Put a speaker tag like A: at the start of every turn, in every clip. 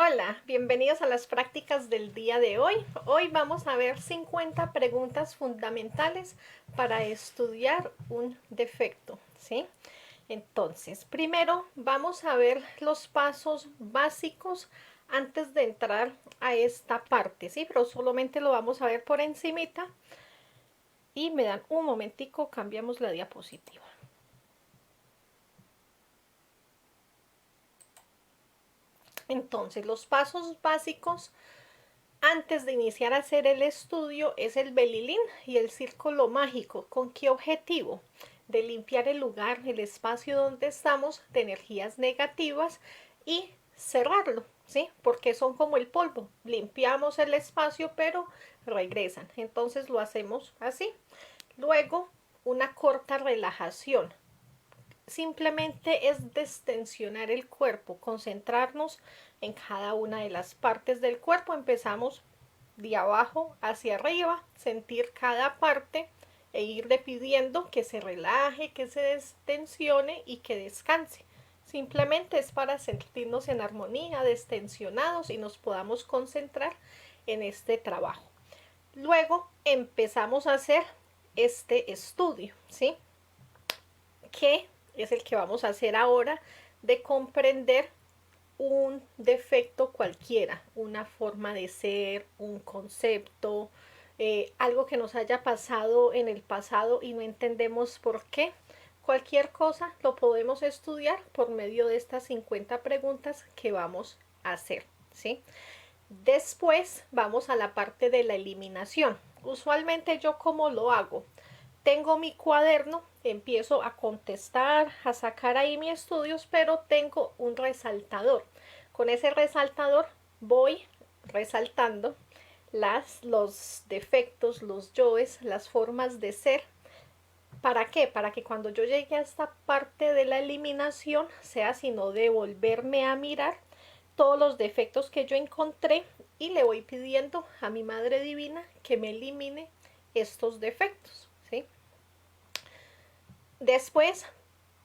A: Hola, bienvenidos a las prácticas del día de hoy. Hoy vamos a ver 50 preguntas fundamentales para estudiar un defecto, ¿sí? Entonces, primero vamos a ver los pasos básicos antes de entrar a esta parte, ¿sí? Pero solamente lo vamos a ver por encimita y me dan un momentico, cambiamos la diapositiva. Entonces, los pasos básicos antes de iniciar a hacer el estudio es el belilín y el círculo mágico. ¿Con qué objetivo? De limpiar el lugar, el espacio donde estamos de energías negativas y cerrarlo, ¿sí? Porque son como el polvo. Limpiamos el espacio, pero regresan. Entonces lo hacemos así. Luego, una corta relajación. Simplemente es destensionar el cuerpo, concentrarnos en cada una de las partes del cuerpo. Empezamos de abajo hacia arriba, sentir cada parte e ir pidiendo que se relaje, que se destensione y que descanse. Simplemente es para sentirnos en armonía, destensionados y nos podamos concentrar en este trabajo. Luego empezamos a hacer este estudio, ¿sí? Que es el que vamos a hacer ahora, de comprender un defecto cualquiera, una forma de ser, un concepto, algo que nos haya pasado en el pasado y no entendemos por qué. Cualquier cosa lo podemos estudiar por medio de estas 50 preguntas que vamos a hacer, ¿sí? Después vamos a la parte de la eliminación. Usualmente yo cómo lo hago. Tengo mi cuaderno, empiezo a contestar, a sacar ahí mis estudios, pero tengo un resaltador. Con ese resaltador voy resaltando los defectos, los yoes, las formas de ser. ¿Para qué? Para que cuando yo llegue a esta parte de la eliminación sea sino de volverme a mirar todos los defectos que yo encontré y le voy pidiendo a mi Madre Divina que me elimine estos defectos, ¿sí? Después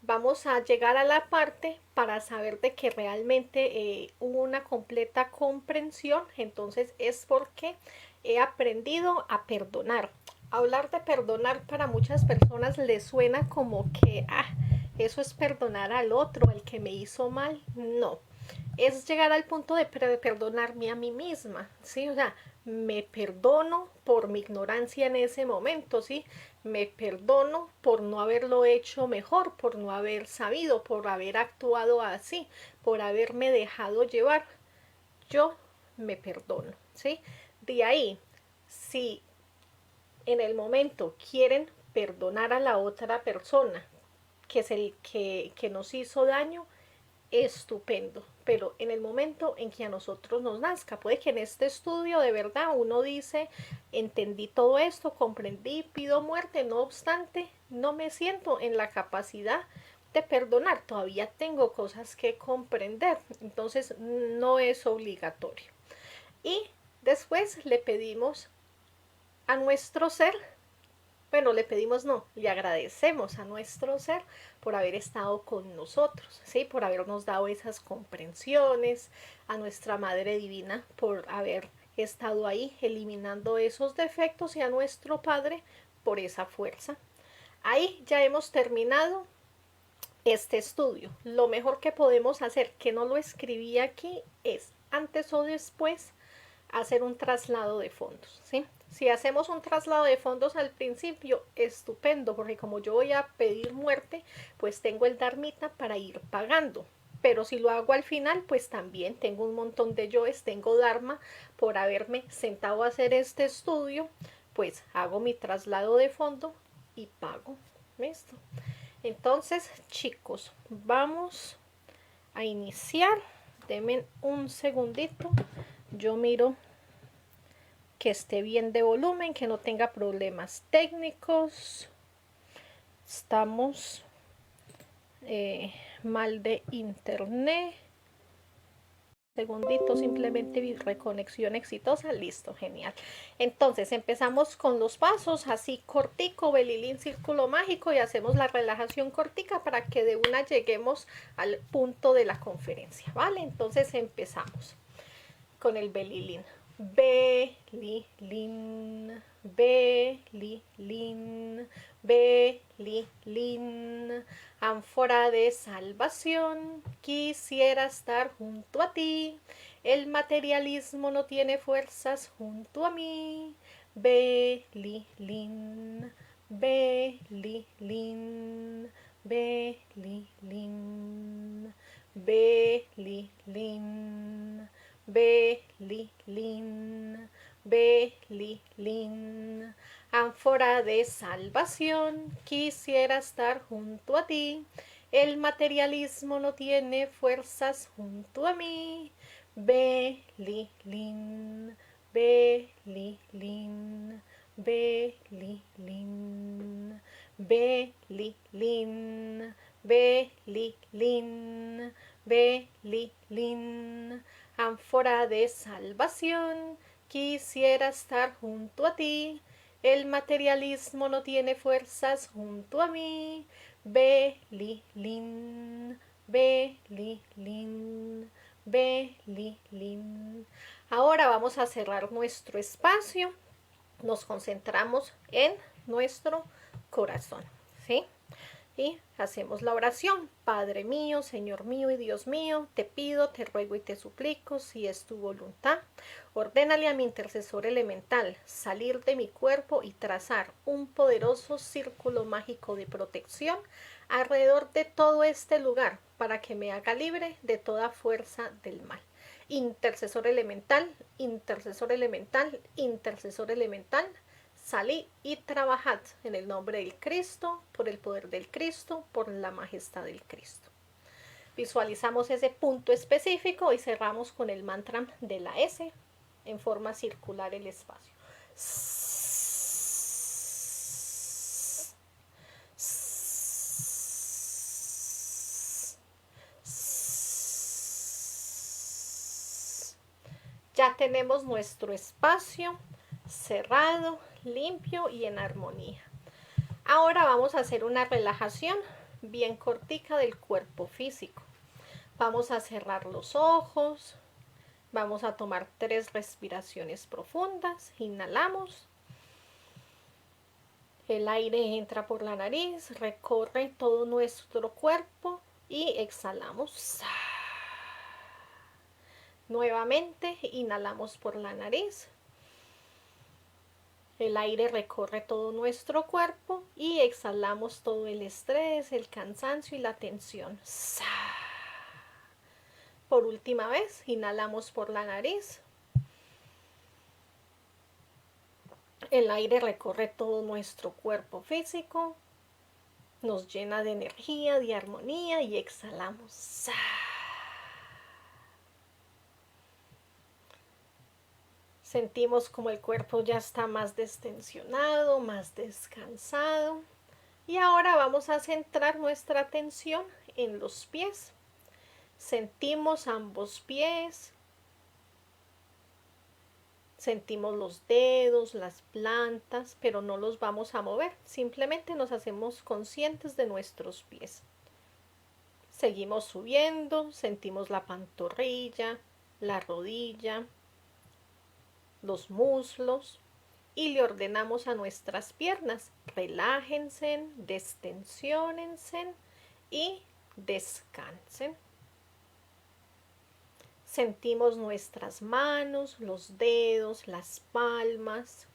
A: vamos a llegar a la parte para saber de que realmente hubo una completa comprensión. Entonces es porque he aprendido a perdonar. Hablar de perdonar para muchas personas les suena como que eso es perdonar al otro, al que me hizo mal. No, es llegar al punto de perdonarme a mí misma, ¿sí? O sea, me perdono por mi ignorancia en ese momento, ¿sí? Me perdono por no haberlo hecho mejor, por no haber sabido, por haber actuado así, por haberme dejado llevar. Yo me perdono, ¿sí? De ahí, si en el momento quieren perdonar a la otra persona, que es el que nos hizo daño, estupendo, pero en el momento en que a nosotros nos nazca, puede que en este estudio de verdad uno dice, entendí todo esto, comprendí, pido muerte, no obstante, no me siento en la capacidad de perdonar, todavía tengo cosas que comprender, entonces no es obligatorio. Y después le pedimos a nuestro ser, bueno, le pedimos no, le agradecemos a nuestro ser por haber estado con nosotros, ¿sí? Por habernos dado esas comprensiones, a nuestra Madre Divina por haber estado ahí eliminando esos defectos y a nuestro Padre por esa fuerza. Ahí ya hemos terminado este estudio. Lo mejor que podemos hacer, que no lo escribí aquí, es antes o después hacer un traslado de fondos, ¿sí? Si hacemos un traslado de fondos al principio, estupendo, porque como yo voy a pedir muerte, pues tengo el dharmita para ir pagando. Pero si lo hago al final, pues también tengo un montón de yoes, tengo dharma por haberme sentado a hacer este estudio, pues hago mi traslado de fondo y pago. ¿Listo? Entonces, chicos, vamos a iniciar. Denme un segundito. Yo miro que esté bien de volumen, que no tenga problemas técnicos. Estamos mal de internet. Segundito, simplemente reconexión exitosa, listo, genial. Entonces empezamos con los pasos, así cortico, belilín, círculo mágico, y hacemos la relajación cortica para que de una lleguemos al punto de la conferencia, ¿vale? Entonces empezamos. con el belilín. Belilín, belilín, belilín. Ánfora de salvación, quisiera estar junto a ti. El materialismo no tiene fuerzas junto a mí. Belilín, belilín, belilín, belilín, belilín, belilín. Ánfora de salvación, quisiera estar junto a ti. El materialismo no tiene fuerzas junto a mí. Belilín, belilín, belilín, belilín, belilín, belilín. Ánfora de salvación, quisiera estar junto a ti. El materialismo no tiene fuerzas junto a mí. Belilín, belilín, belilín. Ahora vamos a cerrar nuestro espacio. Nos concentramos en nuestro corazón, ¿sí? Y hacemos la oración. Padre mío, Señor mío y Dios mío, te pido, te ruego y te suplico, si es tu voluntad, ordénale a mi intercesor elemental salir de mi cuerpo y trazar un poderoso círculo mágico de protección alrededor de todo este lugar para que me haga libre de toda fuerza del mal. Intercesor elemental, intercesor elemental, intercesor elemental, salid y trabajad en el nombre del Cristo, por el poder del Cristo, por la majestad del Cristo. Visualizamos ese punto específico y cerramos con el mantra de la S en forma circular el espacio. Ya tenemos nuestro espacio cerrado, limpio y en armonía. Ahora vamos a hacer una relajación bien cortica del cuerpo físico. Vamos a cerrar los ojos. Vamos a tomar 3 respiraciones profundas. Inhalamos. El aire entra por la nariz, recorre todo nuestro cuerpo y exhalamos. Nuevamente inhalamos por la nariz. El aire recorre todo nuestro cuerpo y exhalamos todo el estrés, el cansancio y la tensión. Por última vez, inhalamos por la nariz. El aire recorre todo nuestro cuerpo físico, nos llena de energía, de armonía y exhalamos. Sentimos como el cuerpo ya está más destensionado, más descansado. Y ahora vamos a centrar nuestra atención en los pies. Sentimos ambos pies. Sentimos los dedos, las plantas, pero no los vamos a mover. Simplemente nos hacemos conscientes de nuestros pies. Seguimos subiendo, sentimos la pantorrilla, la rodilla, los muslos y le ordenamos a nuestras piernas, relájense, destensiónense y descansen. Sentimos nuestras manos, los dedos, las palmas,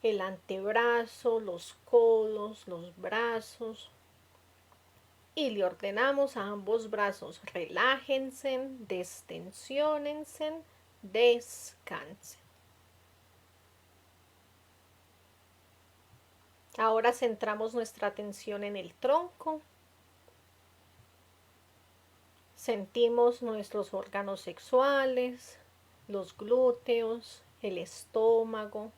A: el antebrazo, los codos, los brazos. Y le ordenamos a ambos brazos, relájense, destensiónense, descansen. Ahora centramos nuestra atención en el tronco. Sentimos nuestros órganos sexuales, los glúteos, el estómago,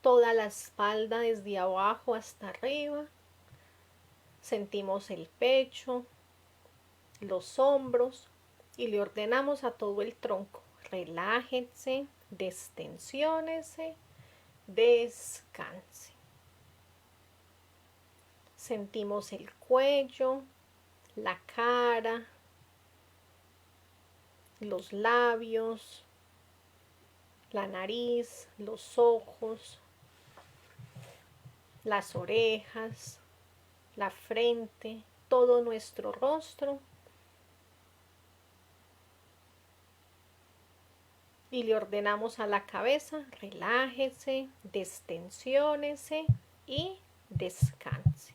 A: toda la espalda desde abajo hasta arriba. Sentimos el pecho, los hombros y le ordenamos a todo el tronco, relájense, destensiónese, descanse. Sentimos el cuello, la cara, los labios, la nariz, los ojos, las orejas, la frente, todo nuestro rostro. Y le ordenamos a la cabeza, relájese, destensiónese y descanse.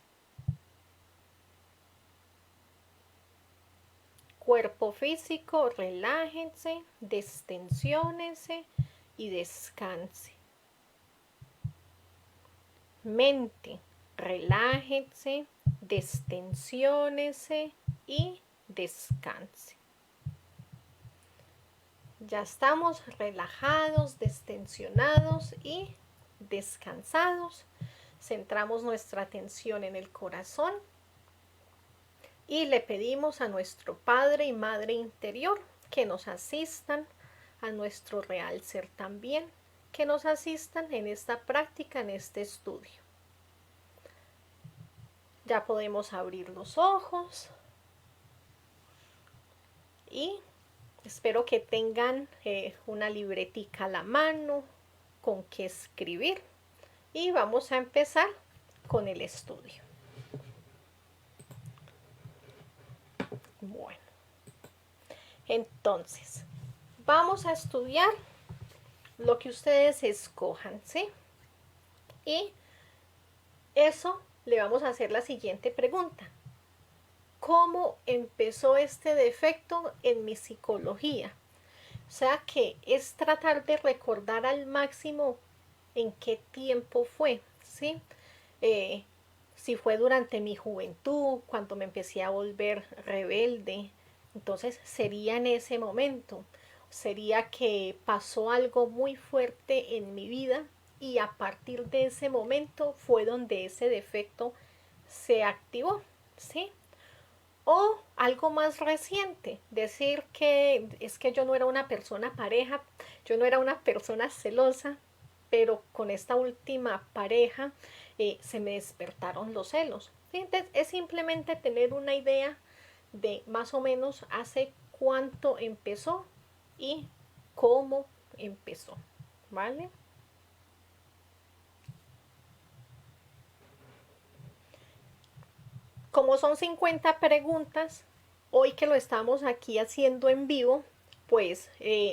A: Cuerpo físico, relájense, destensiónese y descanse. Mente, relájense, destensiónese y descanse. Ya estamos relajados, destensionados y descansados. Centramos nuestra atención en el corazón y le pedimos a nuestro Padre y Madre interior que nos asistan, a nuestro real ser también, que nos asistan en esta práctica, en este estudio. Ya podemos abrir los ojos y espero que tengan una libretica a la mano con que escribir y vamos a empezar con el estudio. Bueno, entonces vamos a estudiar lo que ustedes escojan, ¿sí? Y eso le vamos a hacer la siguiente pregunta. ¿Cómo empezó este defecto en mi psicología? O sea que es tratar de recordar al máximo en qué tiempo fue, ¿sí? Si fue durante mi juventud, cuando me empecé a volver rebelde, entonces sería en ese momento, sería que pasó algo muy fuerte en mi vida y a partir de ese momento fue donde ese defecto se activó, ¿sí? O algo más reciente, decir que es que yo no era una persona pareja, yo no era una persona celosa, pero con esta última pareja se me despertaron los celos. Entonces es simplemente tener una idea de más o menos hace cuánto empezó y cómo empezó, ¿vale? Como son 50 preguntas, hoy que lo estamos aquí haciendo en vivo, pues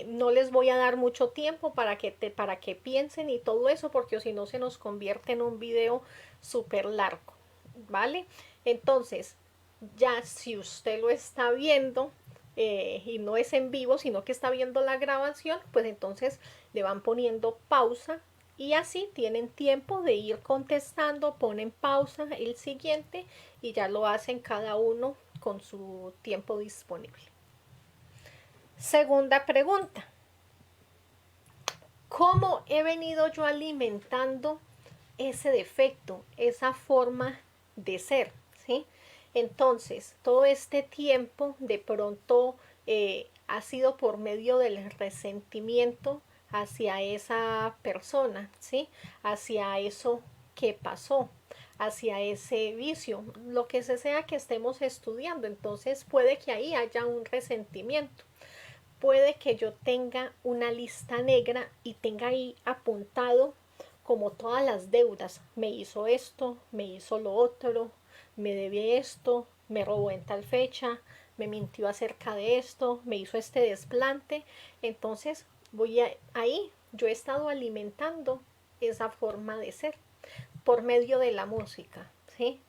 A: no les voy a dar mucho tiempo para que piensen y todo eso, porque si no se nos convierte en un video súper largo, ¿vale? Entonces, ya si usted lo está viendo y no es en vivo, sino que está viendo la grabación, pues entonces le van poniendo pausa y así tienen tiempo de ir contestando, ponen pausa el siguiente y ya lo hacen cada uno con su tiempo disponible. Segunda pregunta. ¿Cómo he venido yo alimentando ese defecto, esa forma de ser? ¿Sí? Entonces, todo este tiempo de pronto ha sido por medio del resentimiento hacia esa persona, ¿sí? Hacia eso que pasó, hacia ese vicio, lo que sea que estemos estudiando. Entonces puede que ahí haya un resentimiento. Puede que yo tenga una lista negra y tenga ahí apuntado como todas las deudas. Me hizo esto, me hizo lo otro, me debe esto, me robó en tal fecha, me mintió acerca de esto, me hizo este desplante. Entonces ahí yo he estado alimentando esa forma de ser por medio de la música, ¿sí?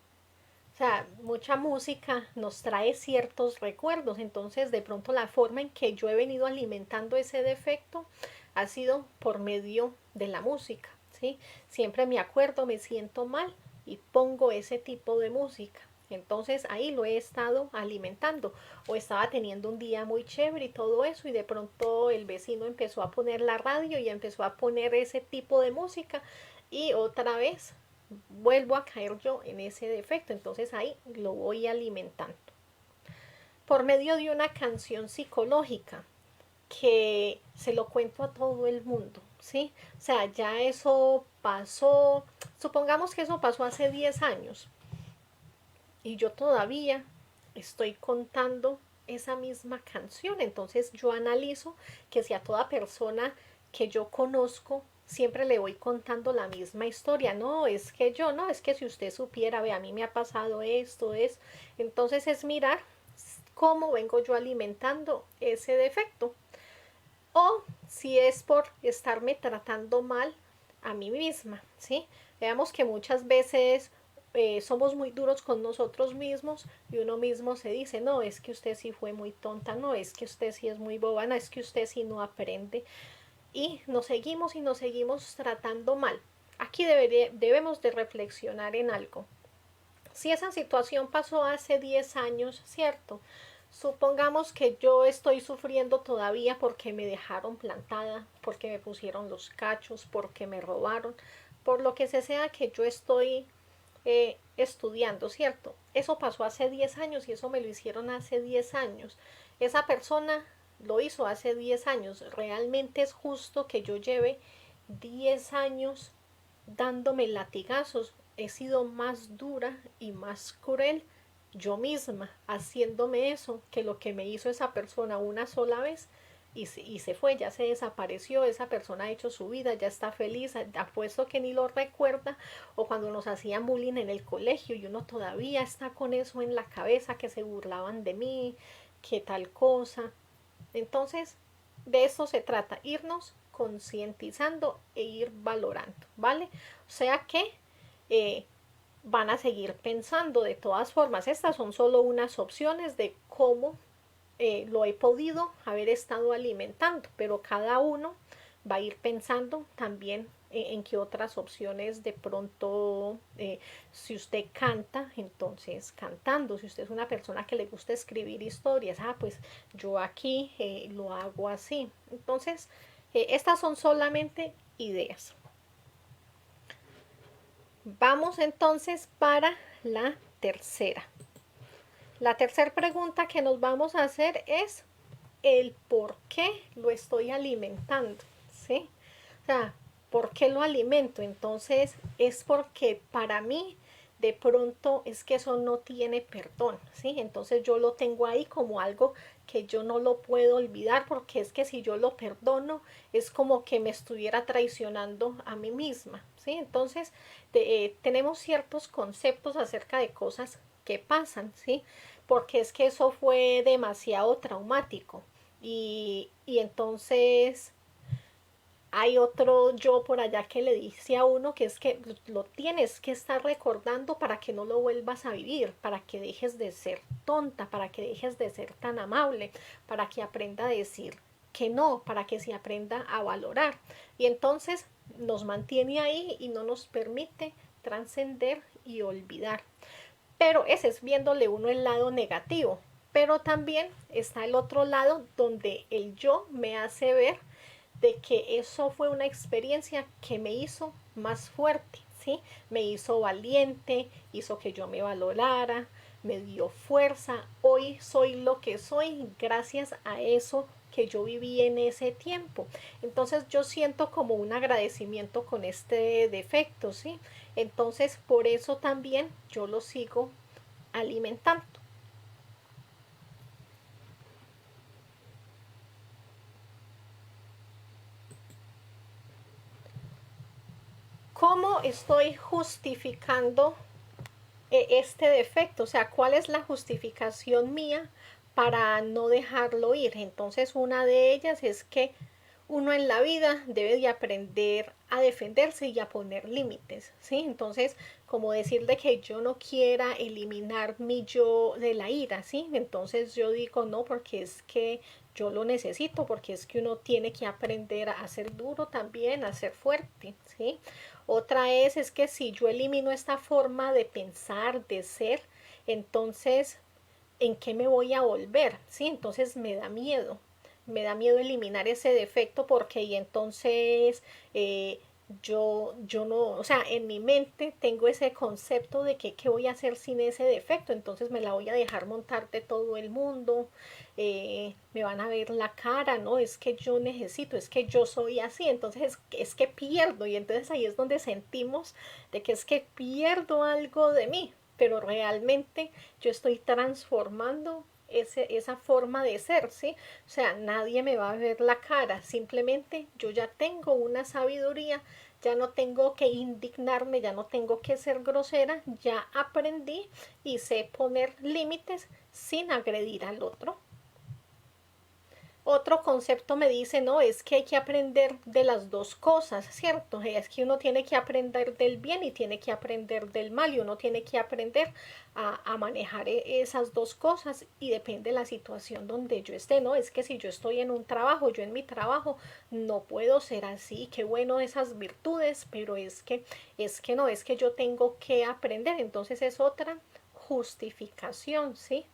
A: O sea, mucha música nos trae ciertos recuerdos, entonces de pronto la forma en que yo he venido alimentando ese defecto ha sido por medio de la música, ¿sí? Siempre me acuerdo, me siento mal y pongo ese tipo de música. Entonces ahí lo he estado alimentando o estaba teniendo un día muy chévere y todo eso y de pronto el vecino empezó a poner la radio y empezó a poner ese tipo de música y otra vez vuelvo a caer yo en ese defecto. Entonces ahí lo voy alimentando por medio de una canción psicológica que se lo cuento a todo el mundo, ¿sí? O sea, ya eso pasó, supongamos que eso pasó hace 10 años y yo todavía estoy contando esa misma canción. Entonces yo analizo que si a toda persona que yo conozco siempre le voy contando la misma historia, no, es que yo, no, es que si usted supiera, ve, a mí me ha pasado esto, es, entonces es mirar cómo vengo yo alimentando ese defecto. O si es por estarme tratando mal a mí misma, ¿sí? Veamos que muchas veces somos muy duros con nosotros mismos y uno mismo se dice, no, es que usted sí fue muy tonta, no, es que usted sí es muy bobana, es que usted sí no aprende. Y nos seguimos tratando mal. Aquí debemos de reflexionar en algo. Si esa situación pasó hace 10 años, ¿cierto? Supongamos que yo estoy sufriendo todavía porque me dejaron plantada, porque me pusieron los cachos, porque me robaron, por lo que sea que yo estoy estudiando, ¿cierto? Eso pasó hace 10 años y eso me lo hicieron hace 10 años. Esa persona lo hizo hace 10 años. ¿Realmente es justo que yo lleve 10 años dándome latigazos? He sido más dura y más cruel yo misma haciéndome eso que lo que me hizo esa persona una sola vez y se fue, ya se desapareció, esa persona ha hecho su vida, ya está feliz, apuesto que ni lo recuerda, o cuando nos hacían bullying en el colegio y uno todavía está con eso en la cabeza, que se burlaban de mí, que tal cosa. Entonces, de eso se trata, irnos concientizando e ir valorando, ¿vale? O sea que eh, van a seguir pensando de todas formas. Estas son solo unas opciones de cómo lo he podido haber estado alimentando, pero cada uno va a ir pensando también en qué otras opciones de pronto, si usted canta, entonces cantando, si usted es una persona que le gusta escribir historias, pues yo aquí lo hago así. Entonces, estas son solamente ideas. Vamos entonces para la tercera. La tercera pregunta que nos vamos a hacer es el por qué lo estoy alimentando, ¿sí? O sea, ¿por qué lo alimento? Entonces es porque para mí de pronto es que eso no tiene perdón, ¿sí? Entonces yo lo tengo ahí como algo que yo no lo puedo olvidar porque es que si yo lo perdono es como que me estuviera traicionando a mí misma, ¿sí? Entonces tenemos ciertos conceptos acerca de cosas que pasan, ¿sí? Porque es que eso fue demasiado traumático. Y entonces hay otro yo por allá que le dice a uno que es que lo tienes que estar recordando para que no lo vuelvas a vivir, para que dejes de ser tonta, para que dejes de ser tan amable, para que aprenda a decir que no, para que se aprenda a valorar. Y entonces nos mantiene ahí y no nos permite trascender y olvidar. Pero ese es viéndole uno el lado negativo. Pero también está el otro lado donde el yo me hace ver de que eso fue una experiencia que me hizo más fuerte, ¿sí? Me hizo valiente, hizo que yo me valorara, me dio fuerza. Hoy soy lo que soy gracias a eso que yo viví en ese tiempo. Entonces yo siento como un agradecimiento con este defecto, ¿sí? Entonces por eso también yo lo sigo alimentando. ¿Cómo estoy justificando este defecto? O sea, ¿cuál es la justificación mía para no dejarlo ir? Entonces, una de ellas es que uno en la vida debe de aprender a defenderse y a poner límites, ¿sí? Entonces, como decir de que yo no quiera eliminar mi yo de la ira, ¿sí? Entonces yo digo no, porque es que yo lo necesito, porque es que uno tiene que aprender a ser duro también, a ser fuerte, ¿sí? Otra es que si yo elimino esta forma de pensar, de ser, entonces, ¿en qué me voy a volver? ¿Sí? Entonces me da miedo eliminar ese defecto porque y entonces yo no, o sea, en mi mente tengo ese concepto de que qué voy a hacer sin ese defecto, entonces me la voy a dejar montar de todo el mundo, me van a ver la cara, ¿no? Es que yo necesito, es que yo soy así, entonces es que pierdo y entonces ahí es donde sentimos de que es que pierdo algo de mí, pero realmente yo estoy transformando esa forma de ser, ¿sí? O sea, nadie me va a ver la cara, simplemente yo ya tengo una sabiduría, ya no tengo que indignarme, ya no tengo que ser grosera, ya aprendí y sé poner límites sin agredir al otro. Otro concepto me dice, no, es que hay que aprender de las dos cosas, ¿cierto? Es que uno tiene que aprender del bien y tiene que aprender del mal y uno tiene que aprender a manejar esas dos cosas y depende de la situación donde yo esté, ¿no? Es que si yo estoy en un trabajo, yo en mi trabajo no puedo ser así, qué bueno esas virtudes, pero es que no, es que yo tengo que aprender, entonces es otra justificación, ¿sí?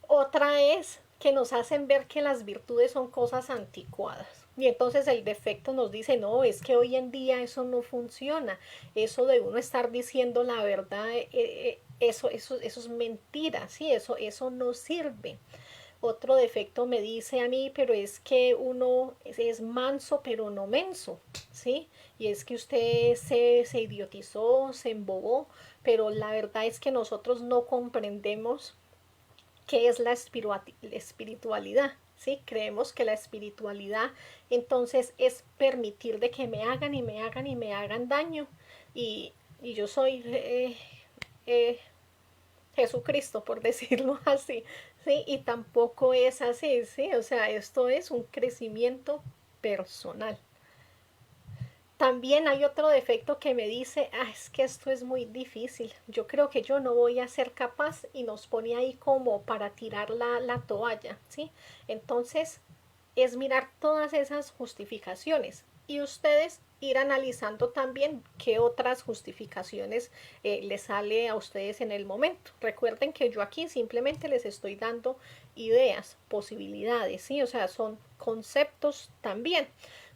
A: Otra es que nos hacen ver que las virtudes son cosas anticuadas. Y entonces el defecto nos dice, no, es que hoy en día eso no funciona. Eso de uno estar diciendo la verdad, eso es mentira, ¿sí? Eso no sirve. Otro defecto me dice a mí, pero es que uno es manso, pero no menso, ¿sí? Y es que usted se idiotizó, se embobó, pero la verdad es que nosotros no comprendemos qué es la espiritualidad. ¿Sí? Creemos que la espiritualidad entonces es permitir de que me hagan y me hagan y me hagan daño. Y, y yo soy eh, Jesucristo, por decirlo así. ¿Sí? Y tampoco es así. ¿Sí? O sea, esto es un crecimiento personal. También hay otro defecto que me dice, es que esto es muy difícil, yo creo que yo no voy a ser capaz y nos pone ahí como para tirar la toalla, ¿sí? Entonces es mirar todas esas justificaciones y ustedes ir analizando también qué otras justificaciones les sale a ustedes en el momento. Recuerden que yo aquí simplemente les estoy dando ideas, posibilidades, ¿sí? O sea, son conceptos también.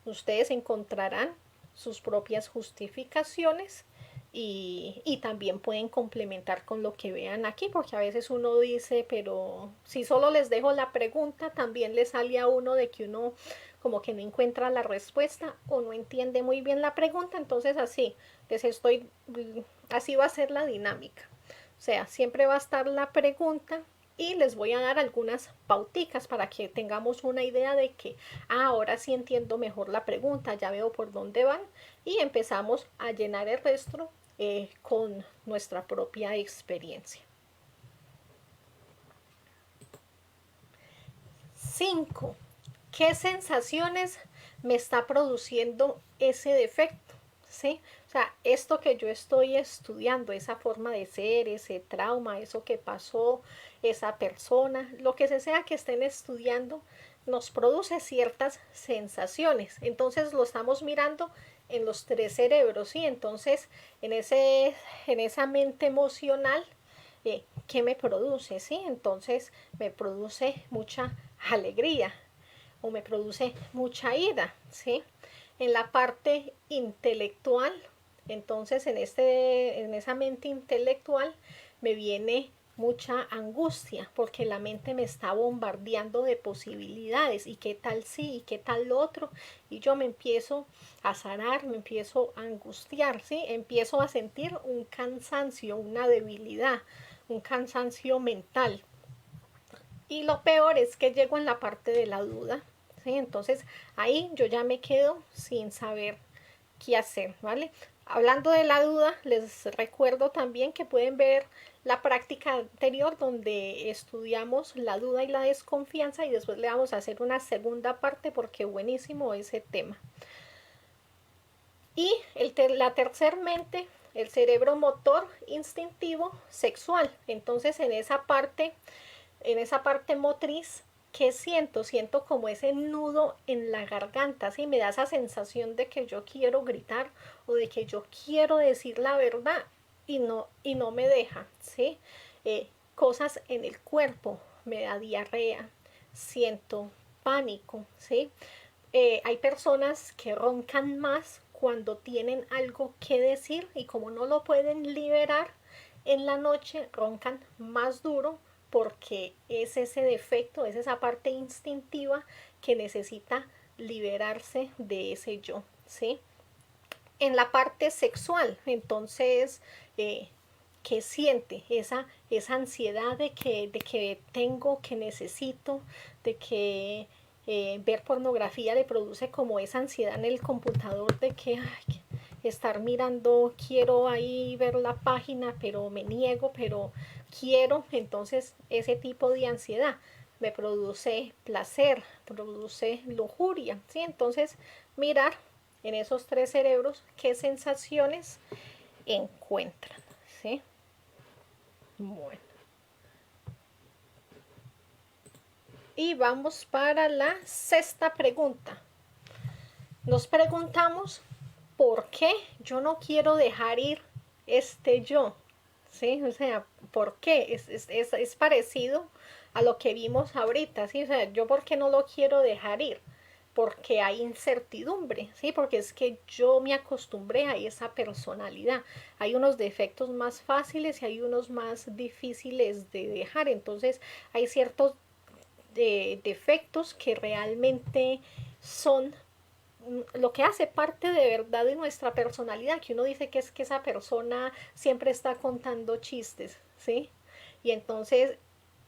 A: Ustedes encontrarán sus propias justificaciones y también pueden complementar con lo que vean aquí, porque a veces uno dice, pero si solo les dejo la pregunta, también les sale a uno de que uno como que no encuentra la respuesta o no entiende muy bien la pregunta, entonces así, así va a ser la dinámica. O sea, siempre va a estar la pregunta y les voy a dar algunas pauticas para que tengamos una idea de que ahora sí entiendo mejor la pregunta, ya veo por dónde van y empezamos a llenar el resto con nuestra propia experiencia. 5. ¿Qué sensaciones me está produciendo ese defecto? ¿Sí? O sea, esto que yo estoy estudiando, esa forma de ser, ese trauma, eso que pasó, esa persona, lo que sea que estén estudiando, nos produce ciertas sensaciones. Entonces lo estamos mirando en los tres cerebros, ¿sí? Entonces, en esa mente emocional, ¿qué me produce? ¿Sí? Entonces me produce mucha alegría o me produce mucha ira, ¿sí? En la parte intelectual, entonces en esa mente intelectual me viene mucha angustia porque la mente me está bombardeando de posibilidades y qué tal sí y qué tal lo otro y yo me empiezo a zarar, me empiezo a angustiar, ¿sí? Empiezo a sentir un cansancio, una debilidad, un cansancio mental. Y lo peor es que llego en la parte de la duda, ¿sí? Entonces ahí yo ya me quedo sin saber qué hacer, ¿vale? Hablando de la duda, les recuerdo también que pueden ver la práctica anterior donde estudiamos la duda y la desconfianza y después le vamos a hacer una segunda parte porque buenísimo ese tema. Y la tercer mente, el cerebro motor instintivo sexual. Entonces en esa parte motriz, ¿qué siento? Siento como ese nudo en la garganta, ¿sí? Me da esa sensación de que yo quiero gritar o de que yo quiero decir la verdad y no me deja, ¿sí? Cosas en el cuerpo, me da diarrea, siento pánico, ¿sí? Hay personas que roncan más cuando tienen algo que decir y como no lo pueden liberar en la noche, roncan más duro porque es ese defecto, es esa parte instintiva que necesita liberarse de ese yo, ¿sí? En la parte sexual, entonces, ¿qué siente? esa ansiedad de que tengo, que necesito, de que ver pornografía le produce como esa ansiedad en el computador de que ay, estar mirando, quiero ahí ver la página, pero me niego, pero quiero, entonces ese tipo de ansiedad me produce placer, produce lujuria, ¿sí? Entonces mirar en esos tres cerebros qué sensaciones encuentran, ¿sí? Bueno. Y vamos para la sexta pregunta. Nos preguntamos por qué yo no quiero dejar ir este yo, ¿sí? O sea, ¿por qué? Es parecido a lo que vimos ahorita, ¿sí? O sea, yo por qué no lo quiero dejar ir, porque hay incertidumbre, ¿sí? Porque es que yo me acostumbré a esa personalidad. Hay unos defectos más fáciles y hay unos más difíciles de dejar, entonces hay ciertos defectos que realmente son lo que hace parte de verdad de nuestra personalidad, que uno dice que es que esa persona siempre está contando chistes, ¿sí? Y entonces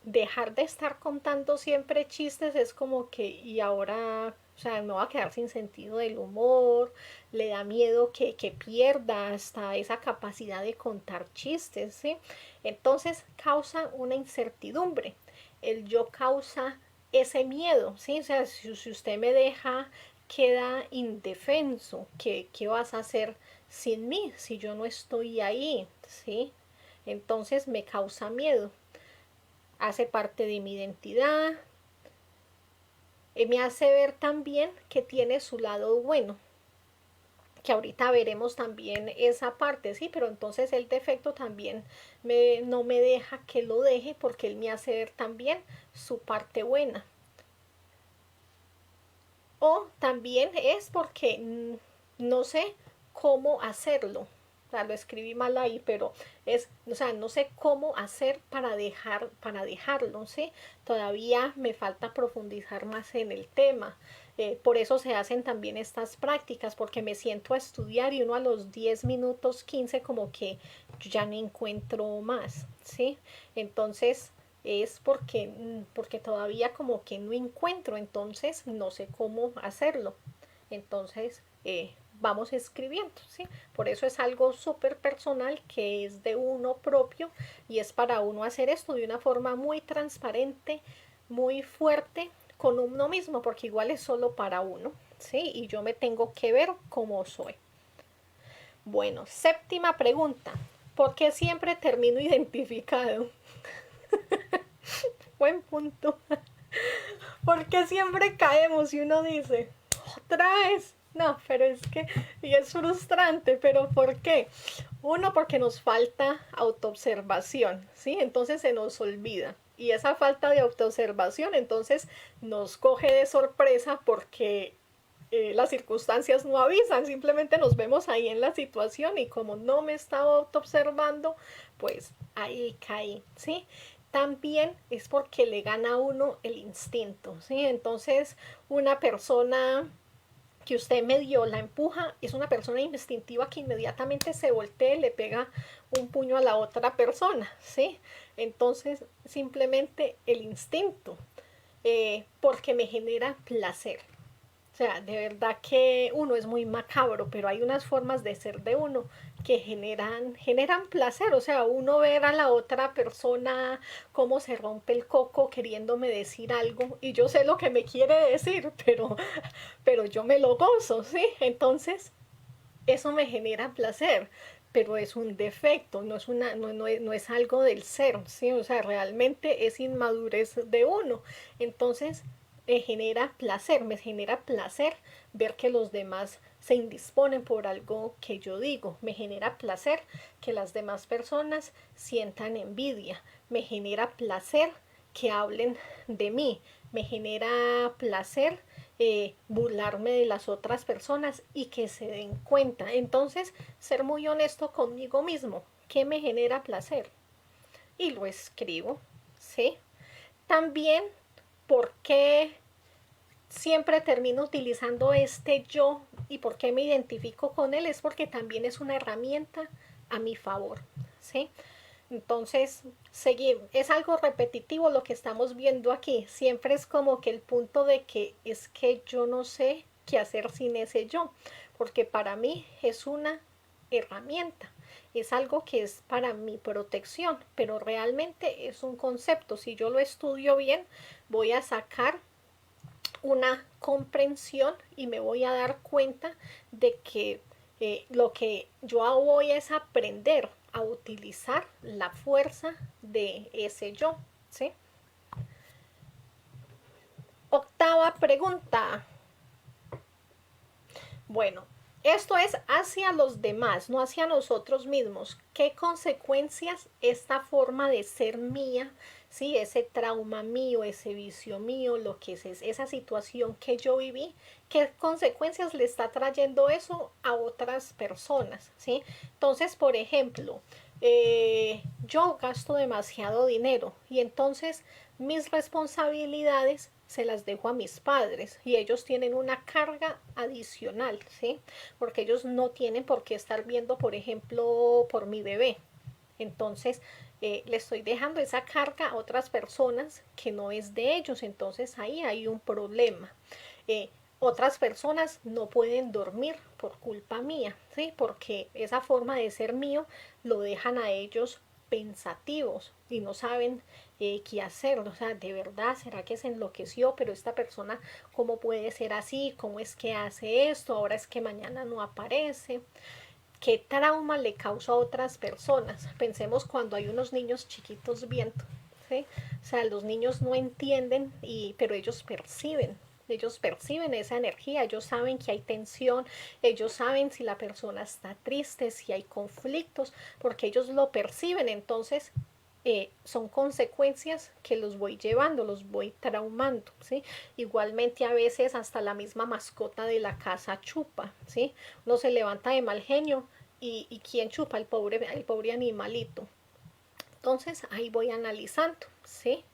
A: dejar de estar contando siempre chistes es como que, y ahora, o sea, me va a quedar sin sentido del humor, le da miedo que pierda hasta esa capacidad de contar chistes, ¿sí? Entonces causa una incertidumbre. El yo causa ese miedo, ¿sí? O sea, si usted me deja, queda indefenso. ¿Qué vas a hacer sin mí si yo no estoy ahí? ¿Sí? Entonces me causa miedo. Hace parte de mi identidad. Me hace ver también que tiene su lado bueno. Que ahorita veremos también esa parte, sí, pero entonces el defecto también no me deja que lo deje porque él me hace ver también su parte buena. O también es porque no sé cómo hacerlo. O sea, lo escribí mal ahí, pero es, o sea, no sé cómo hacer para dejarlo, ¿sí? Todavía me falta profundizar más en el tema. Por eso se hacen también estas prácticas, porque me siento a estudiar y uno a los 10 minutos, 15 como que ya no encuentro más, ¿sí? Entonces, es porque todavía como que no encuentro, entonces no sé cómo hacerlo. Entonces vamos escribiendo, ¿sí? Por eso es algo súper personal que es de uno propio y es para uno hacer esto de una forma muy transparente, muy fuerte con uno mismo, porque igual es solo para uno, ¿sí? Y yo me tengo que ver como soy. Bueno, séptima pregunta. ¿Por qué siempre termino identificado? Buen punto. Porque siempre caemos y uno dice, otra vez. No, pero es que, y es frustrante, pero ¿por qué? Uno, porque nos falta autoobservación, ¿sí? Entonces se nos olvida. Y esa falta de autoobservación entonces nos coge de sorpresa porque las circunstancias no avisan, simplemente nos vemos ahí en la situación y como no me estaba autoobservando, pues ahí caí, ¿sí? También es porque le gana a uno el instinto, ¿sí? Entonces, una persona que usted medio la empuja es una persona instintiva que inmediatamente se voltea y le pega un puño a la otra persona, ¿sí? Entonces, simplemente el instinto, porque me genera placer. O sea, de verdad que uno es muy macabro, pero hay unas formas de ser de uno que generan placer. O sea, uno ver a la otra persona cómo se rompe el coco queriéndome decir algo y yo sé lo que me quiere decir, pero yo me lo gozo, ¿sí? Entonces, eso me genera placer, pero es un defecto, no es algo del ser, ¿sí? O sea, realmente es inmadurez de uno. Entonces, me genera placer ver que los demás se indisponen por algo que yo digo, me genera placer que las demás personas sientan envidia, me genera placer que hablen de mí, me genera placer burlarme de las otras personas y que se den cuenta. Entonces, ser muy honesto conmigo mismo, ¿qué me genera placer? Y lo escribo, ¿sí? También, ¿por qué siempre termino utilizando este yo y por qué me identifico con él? Es porque también es una herramienta a mi favor, ¿sí? Entonces, es algo repetitivo lo que estamos viendo aquí. Siempre es como que el punto de que es que yo no sé qué hacer sin ese yo, porque para mí es una herramienta, es algo que es para mi protección, pero realmente es un concepto. Si yo lo estudio bien, voy a sacar una comprensión y me voy a dar cuenta de que lo que yo voy es aprender a utilizar la fuerza de ese yo, ¿sí? Octava pregunta. Bueno, esto es hacia los demás, no hacia nosotros mismos. ¿Qué consecuencias esta forma de ser mía, sí, ese trauma mío, ese vicio mío, lo que es esa situación que yo viví, qué consecuencias le está trayendo eso a otras personas, sí? Entonces, por ejemplo, yo gasto demasiado dinero y entonces mis responsabilidades se las dejo a mis padres y ellos tienen una carga adicional, ¿sí? Porque ellos no tienen por qué estar viendo, por ejemplo, por mi bebé. Entonces, le estoy dejando esa carga a otras personas que no es de ellos. Entonces, ahí hay un problema. Eh, Otras personas no pueden dormir por culpa mía, ¿sí? Porque esa forma de ser mío lo dejan a ellos pensativos y no saben qué hacer. O sea, de verdad, ¿será que se enloqueció? Pero esta persona, ¿cómo puede ser así? ¿Cómo es que hace esto? Ahora es que mañana no aparece. ¿Qué trauma le causa a otras personas? Pensemos cuando hay unos niños chiquitos viendo, ¿sí? O sea, los niños no entienden, pero ellos perciben esa energía, ellos saben que hay tensión, ellos saben si la persona está triste, si hay conflictos, porque ellos lo perciben. Entonces son consecuencias que los voy llevando, los voy traumando, ¿sí? Igualmente a veces hasta la misma mascota de la casa chupa, ¿sí? Uno se levanta de mal genio y ¿quién chupa? El pobre animalito. Entonces ahí voy analizando, ¿sí?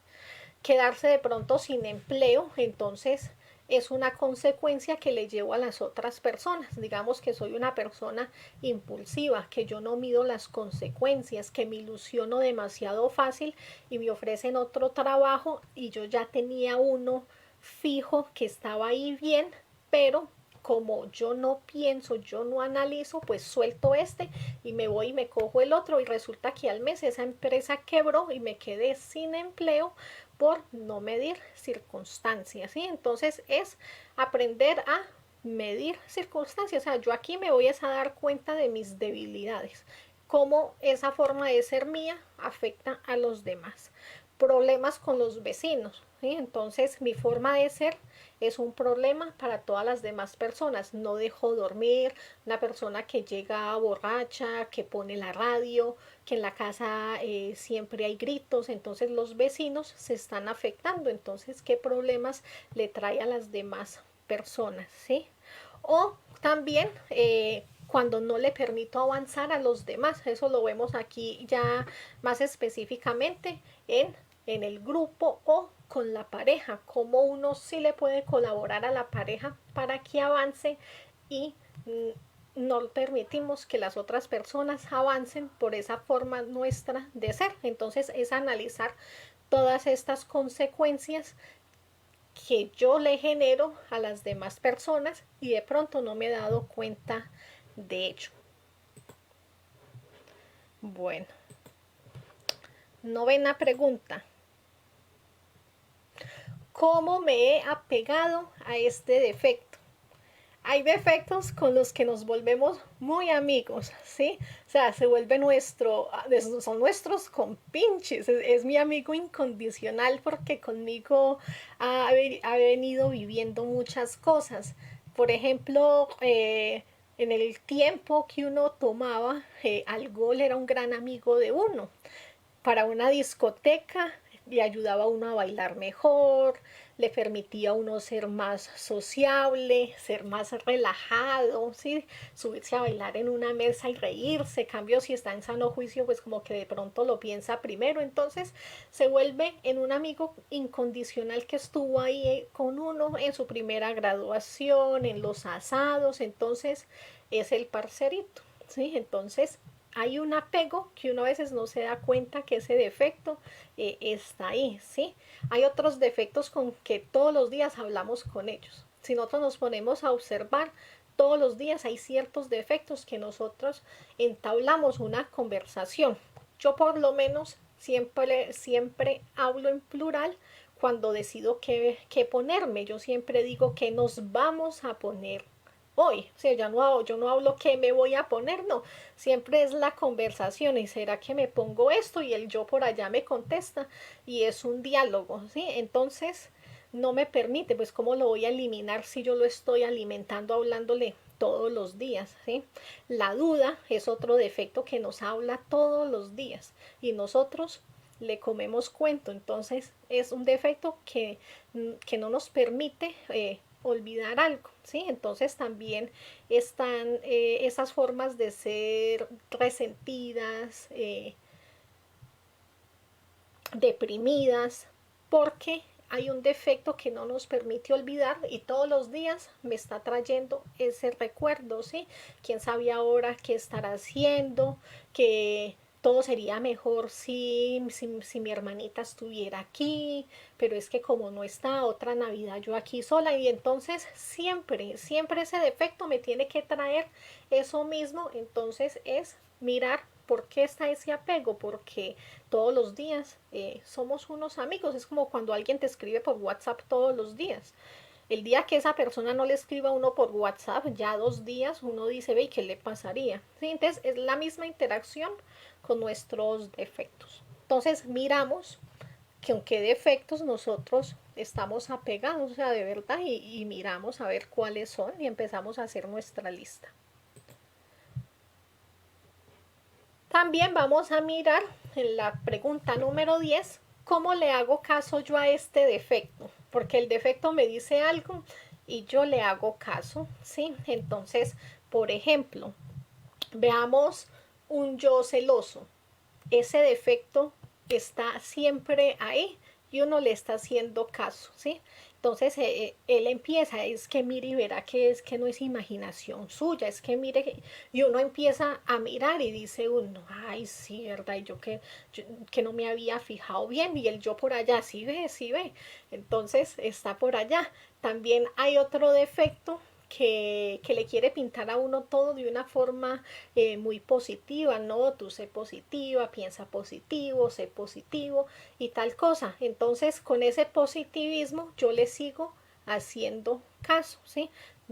A: Quedarse de pronto sin empleo, entonces es una consecuencia que le llevo a las otras personas. Digamos que soy una persona impulsiva, que yo no mido las consecuencias, que me ilusiono demasiado fácil y me ofrecen otro trabajo y yo ya tenía uno fijo que estaba ahí bien, pero como yo no pienso, yo no analizo, pues suelto este y me voy y me cojo el otro y resulta que al mes esa empresa quebró y me quedé sin empleo por no medir circunstancias, ¿sí? Entonces es aprender a medir circunstancias. O sea, yo aquí me voy a dar cuenta de mis debilidades, cómo esa forma de ser mía afecta a los demás. Problemas con los vecinos, ¿sí? Entonces mi forma de ser es un problema para todas las demás personas. No dejo dormir, una persona que llega borracha, que pone la radio, que en la casa siempre hay gritos, entonces los vecinos se están afectando. Entonces, ¿qué problemas le trae a las demás personas? ¿Sí? O también cuando no le permito avanzar a los demás, eso lo vemos aquí ya más específicamente en el grupo o con la pareja, cómo uno sí le puede colaborar a la pareja para que avance y no permitimos que las otras personas avancen por esa forma nuestra de ser. Entonces es analizar todas estas consecuencias que yo le genero a las demás personas y de pronto no me he dado cuenta de ello. Bueno, novena pregunta. ¿Cómo me he apegado a este defecto? Hay defectos con los que nos volvemos muy amigos, ¿sí? O sea, se vuelve son nuestros compinches, es mi amigo incondicional porque conmigo ha venido viviendo muchas cosas. Por ejemplo, en el tiempo que uno tomaba, alcohol era un gran amigo de uno para una discoteca, le ayudaba a uno a bailar mejor, le permitía a uno ser más sociable, ser más relajado, ¿sí? Subirse a bailar en una mesa y reírse. Cambio, si está en sano juicio, pues como que de pronto lo piensa primero. Entonces se vuelve en un amigo incondicional que estuvo ahí con uno en su primera graduación, en los asados. Entonces es el parcerito, ¿sí? Entonces hay un apego que uno a veces no se da cuenta que ese defecto está ahí, ¿sí? Hay otros defectos con que todos los días hablamos con ellos. Si nosotros nos ponemos a observar, todos los días hay ciertos defectos que nosotros entablamos una conversación. Yo por lo menos siempre hablo en plural cuando decido qué ponerme. Yo siempre digo que nos vamos a poner hoy. O sea, yo no hablo qué me voy a poner, no. Siempre es la conversación y será que me pongo esto y el yo por allá me contesta y es un diálogo, ¿sí? Entonces no me permite, pues cómo lo voy a eliminar si yo lo estoy alimentando hablándole todos los días, ¿sí? La duda es otro defecto que nos habla todos los días y nosotros le comemos cuento, entonces es un defecto que no nos permite olvidar algo, ¿sí? Entonces también están esas formas de ser resentidas, deprimidas, porque hay un defecto que no nos permite olvidar y todos los días me está trayendo ese recuerdo, ¿sí? ¿Quién sabe ahora qué estará haciendo? Que todo sería mejor si mi hermanita estuviera aquí, pero es que como no está, otra Navidad yo aquí sola y entonces siempre ese defecto me tiene que traer eso mismo, entonces es mirar por qué está ese apego, porque todos los días somos unos amigos, es como cuando alguien te escribe por WhatsApp todos los días. El día que esa persona no le escriba a uno por WhatsApp, ya 2 días uno dice, ve, ¿qué le pasaría? ¿Sí? Entonces es la misma interacción con nuestros defectos. Entonces miramos que aunque defectos nosotros estamos apegados, o sea, de verdad, y miramos a ver cuáles son y empezamos a hacer nuestra lista. También vamos a mirar en la pregunta número 10 cómo le hago caso yo a este defecto, porque el defecto me dice algo y yo le hago caso, ¿sí? Entonces, por ejemplo, veamos un yo celoso. Ese defecto está siempre ahí y uno le está haciendo caso, ¿sí? Entonces él empieza, es que mire y verá que es que no es imaginación suya, es que mire, y uno empieza a mirar y dice uno, ay, sí, verdad, y que no me había fijado bien, y el yo por allá, sí ve, sí ve, entonces está por allá. También hay otro defecto que le quiere pintar a uno todo de una forma muy positiva, ¿no? Tú sé positiva, piensa positivo, sé positivo y tal cosa. Entonces, con ese positivismo yo le sigo haciendo caso, ¿sí?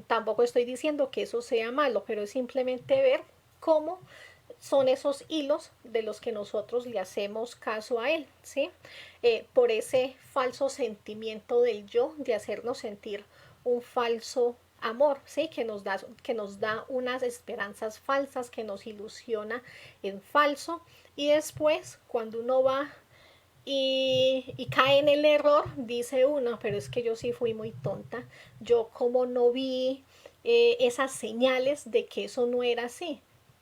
A: Tampoco estoy diciendo que eso sea malo, pero es simplemente ver cómo son esos hilos de los que nosotros le hacemos caso a él, ¿sí? Por ese falso sentimiento del yo, de hacernos sentir un falso amor, ¿sí? Que nos da unas esperanzas falsas, que nos ilusiona en falso, y después cuando uno va y cae en el error, dice uno, pero es que yo sí fui muy tonta, yo como no vi esas señales de que eso no era así,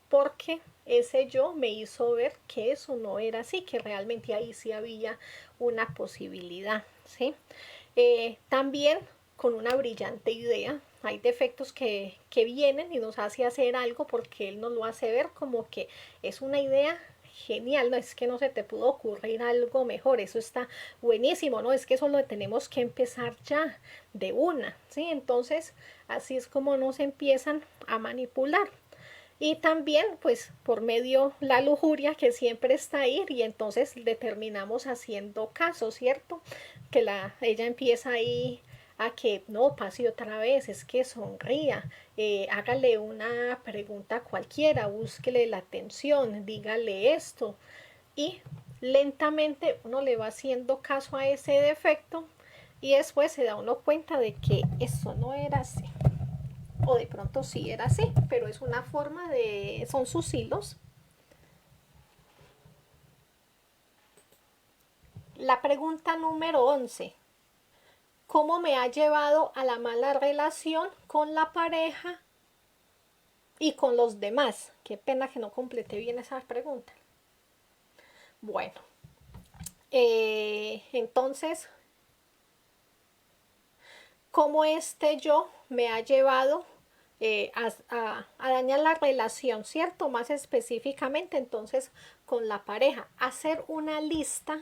A: porque ese yo me hizo ver que eso no era así, que realmente ahí sí había una posibilidad, ¿sí? También con una brillante idea, hay defectos que vienen y nos hace hacer algo porque él nos lo hace ver como que es una idea genial, no es que no se te pudo ocurrir algo mejor, eso está buenísimo, no es que eso lo tenemos que empezar ya de una, ¿sí? Entonces así es como nos empiezan a manipular. Y también pues por medio la lujuria que siempre está ahí y entonces le terminamos haciendo caso, ¿cierto? Que ella empieza ahí a que no pase otra vez, es que sonría, hágale una pregunta cualquiera, búsquele la atención, dígale esto y lentamente uno le va haciendo caso a ese defecto y después se da uno cuenta de que eso no era así o de pronto sí era así, pero es una forma de, son sus hilos. La pregunta número 11, ¿cómo me ha llevado a la mala relación con la pareja y con los demás? Qué pena que no completé bien esa pregunta. Bueno, entonces, ¿cómo este yo me ha llevado a dañar la relación, ¿cierto? Más específicamente entonces con la pareja, hacer una lista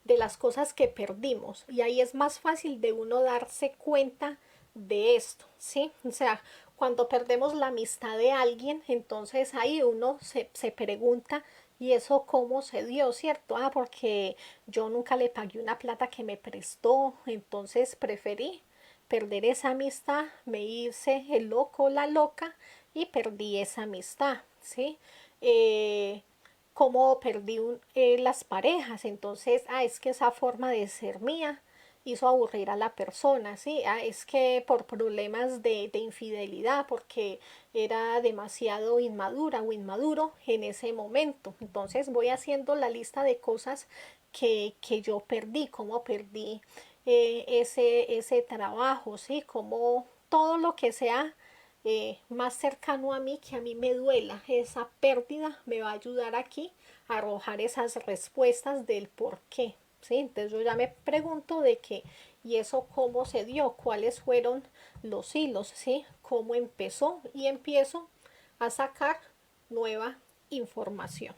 A: de las cosas que perdimos y ahí es más fácil de uno darse cuenta de esto, ¿sí? O sea, cuando perdemos la amistad de alguien, entonces ahí uno se pregunta, ¿y eso cómo se dio, cierto? Ah, porque yo nunca le pagué una plata que me prestó, entonces preferí perder esa amistad, me hice el loco o la loca y perdí esa amistad, ¿sí? Cómo perdí las parejas, entonces, es que esa forma de ser mía hizo aburrir a la persona, ¿sí? Es que por problemas de infidelidad, porque era demasiado inmadura o inmaduro en ese momento. Entonces voy haciendo la lista de cosas que yo perdí, cómo perdí ese trabajo, ¿sí? Como todo lo que sea más cercano a mí, que a mí me duela esa pérdida, me va a ayudar aquí a arrojar esas respuestas del por qué, ¿sí? Entonces yo ya me pregunto de qué, y eso cómo se dio, cuáles fueron los hilos, ¿sí? Cómo empezó y empiezo a sacar nueva información.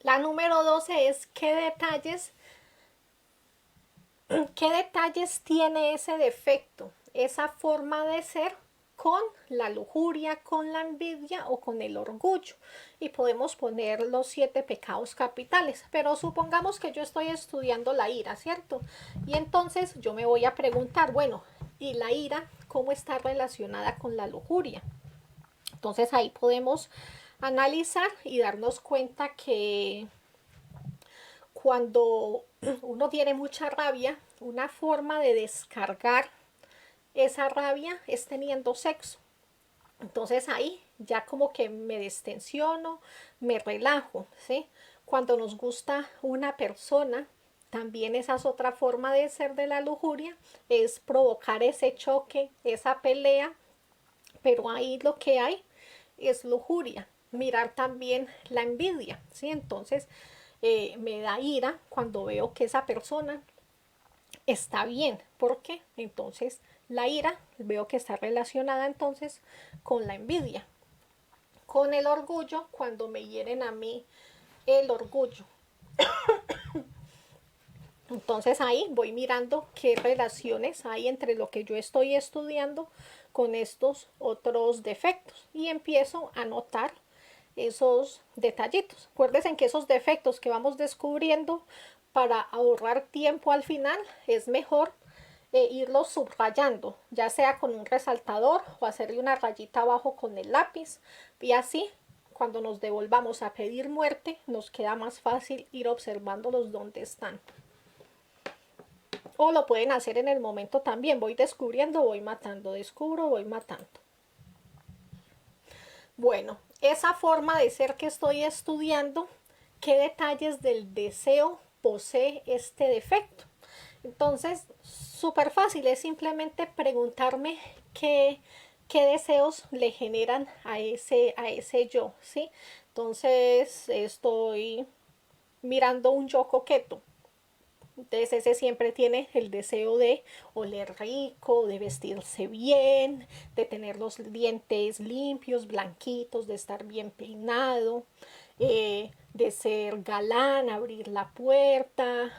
A: La número 12 es qué detalles tiene ese defecto, esa forma de ser con la lujuria, con la envidia o con el orgullo. Y podemos poner los 7 pecados capitales. Pero supongamos que yo estoy estudiando la ira, ¿cierto? Y entonces yo me voy a preguntar, bueno, ¿y la ira cómo está relacionada con la lujuria? Entonces ahí podemos analizar y darnos cuenta que cuando uno tiene mucha rabia, una forma de descargar esa rabia es teniendo sexo. Entonces ahí ya como que me destensiono, me relajo, ¿sí? Cuando nos gusta una persona, también esa es otra forma de ser de la lujuria, es provocar ese choque, esa pelea, pero ahí lo que hay es lujuria. Mirar también la envidia, ¿sí? Entonces me da ira cuando veo que esa persona está bien. ¿Por qué? Entonces la ira veo que está relacionada entonces con la envidia, con el orgullo, cuando me hieren a mí el orgullo. Entonces ahí voy mirando qué relaciones hay entre lo que yo estoy estudiando con estos otros defectos y empiezo a notar esos detallitos. Acuérdense que esos defectos que vamos descubriendo para ahorrar tiempo al final es mejor irlos subrayando, ya sea con un resaltador o hacerle una rayita abajo con el lápiz y así cuando nos devolvamos a pedir muerte nos queda más fácil ir observándolos donde están. O lo pueden hacer en el momento también, voy descubriendo, voy matando, descubro, voy matando. Bueno, esa forma de ser que estoy estudiando, ¿qué detalles del deseo posee este defecto? Entonces, súper fácil, es simplemente preguntarme qué deseos le generan a ese yo, ¿sí? Entonces, estoy mirando un yo coqueto. Entonces ese siempre tiene el deseo de oler rico, de vestirse bien, de tener los dientes limpios, blanquitos, de estar bien peinado, de ser galán, abrir la puerta,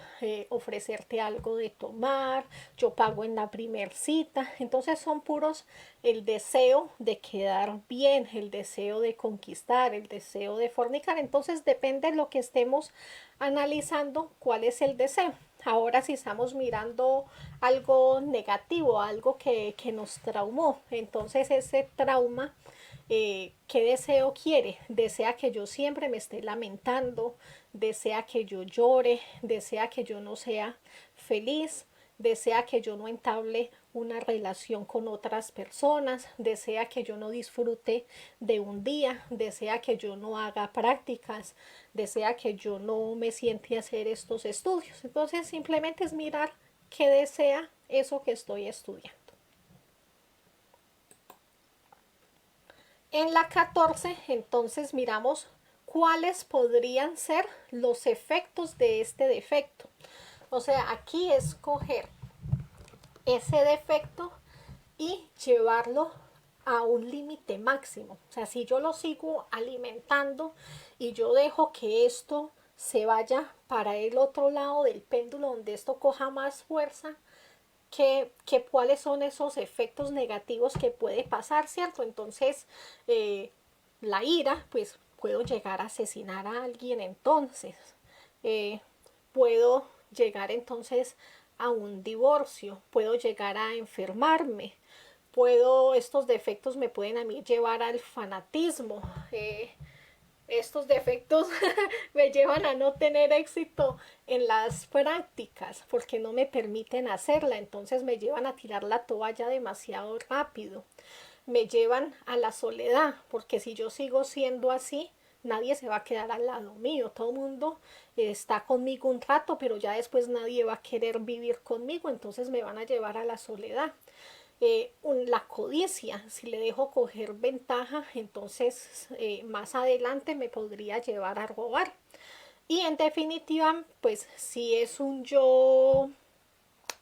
A: ofrecerte algo de tomar, yo pago en la primer cita. Entonces son puros el deseo de quedar bien, el deseo de conquistar, el deseo de fornicar. Entonces depende de lo que estemos analizando cuál es el deseo. Ahora si estamos mirando algo negativo, algo que nos traumó, entonces ese trauma, ¿qué deseo quiere? Desea que yo siempre me esté lamentando, desea que yo llore, desea que yo no sea feliz, desea que yo no entable una relación con otras personas, desea que yo no disfrute de un día, desea que yo no haga prácticas, desea que yo no me siente a hacer estos estudios. Entonces simplemente es mirar qué desea eso que estoy estudiando. En la 14 entonces miramos cuáles podrían ser los efectos de este defecto. O sea, aquí escoger ese defecto y llevarlo a un límite máximo. O sea, si yo lo sigo alimentando y yo dejo que esto se vaya para el otro lado del péndulo donde esto coja más fuerza, cuáles son esos efectos negativos que puede pasar, ¿cierto? Entonces, la ira, pues puedo llegar a asesinar a alguien, entonces puedo llegar entonces a un divorcio, puedo llegar a enfermarme, estos defectos me pueden a mí llevar al fanatismo, estos defectos me llevan a no tener éxito en las prácticas porque no me permiten hacerla, entonces me llevan a tirar la toalla demasiado rápido, me llevan a la soledad, porque si yo sigo siendo así, nadie se va a quedar al lado mío, todo el mundo está conmigo un rato, pero ya después nadie va a querer vivir conmigo, entonces me van a llevar a la soledad. La codicia, si le dejo coger ventaja, entonces más adelante me podría llevar a robar. Y en definitiva, pues si es un yo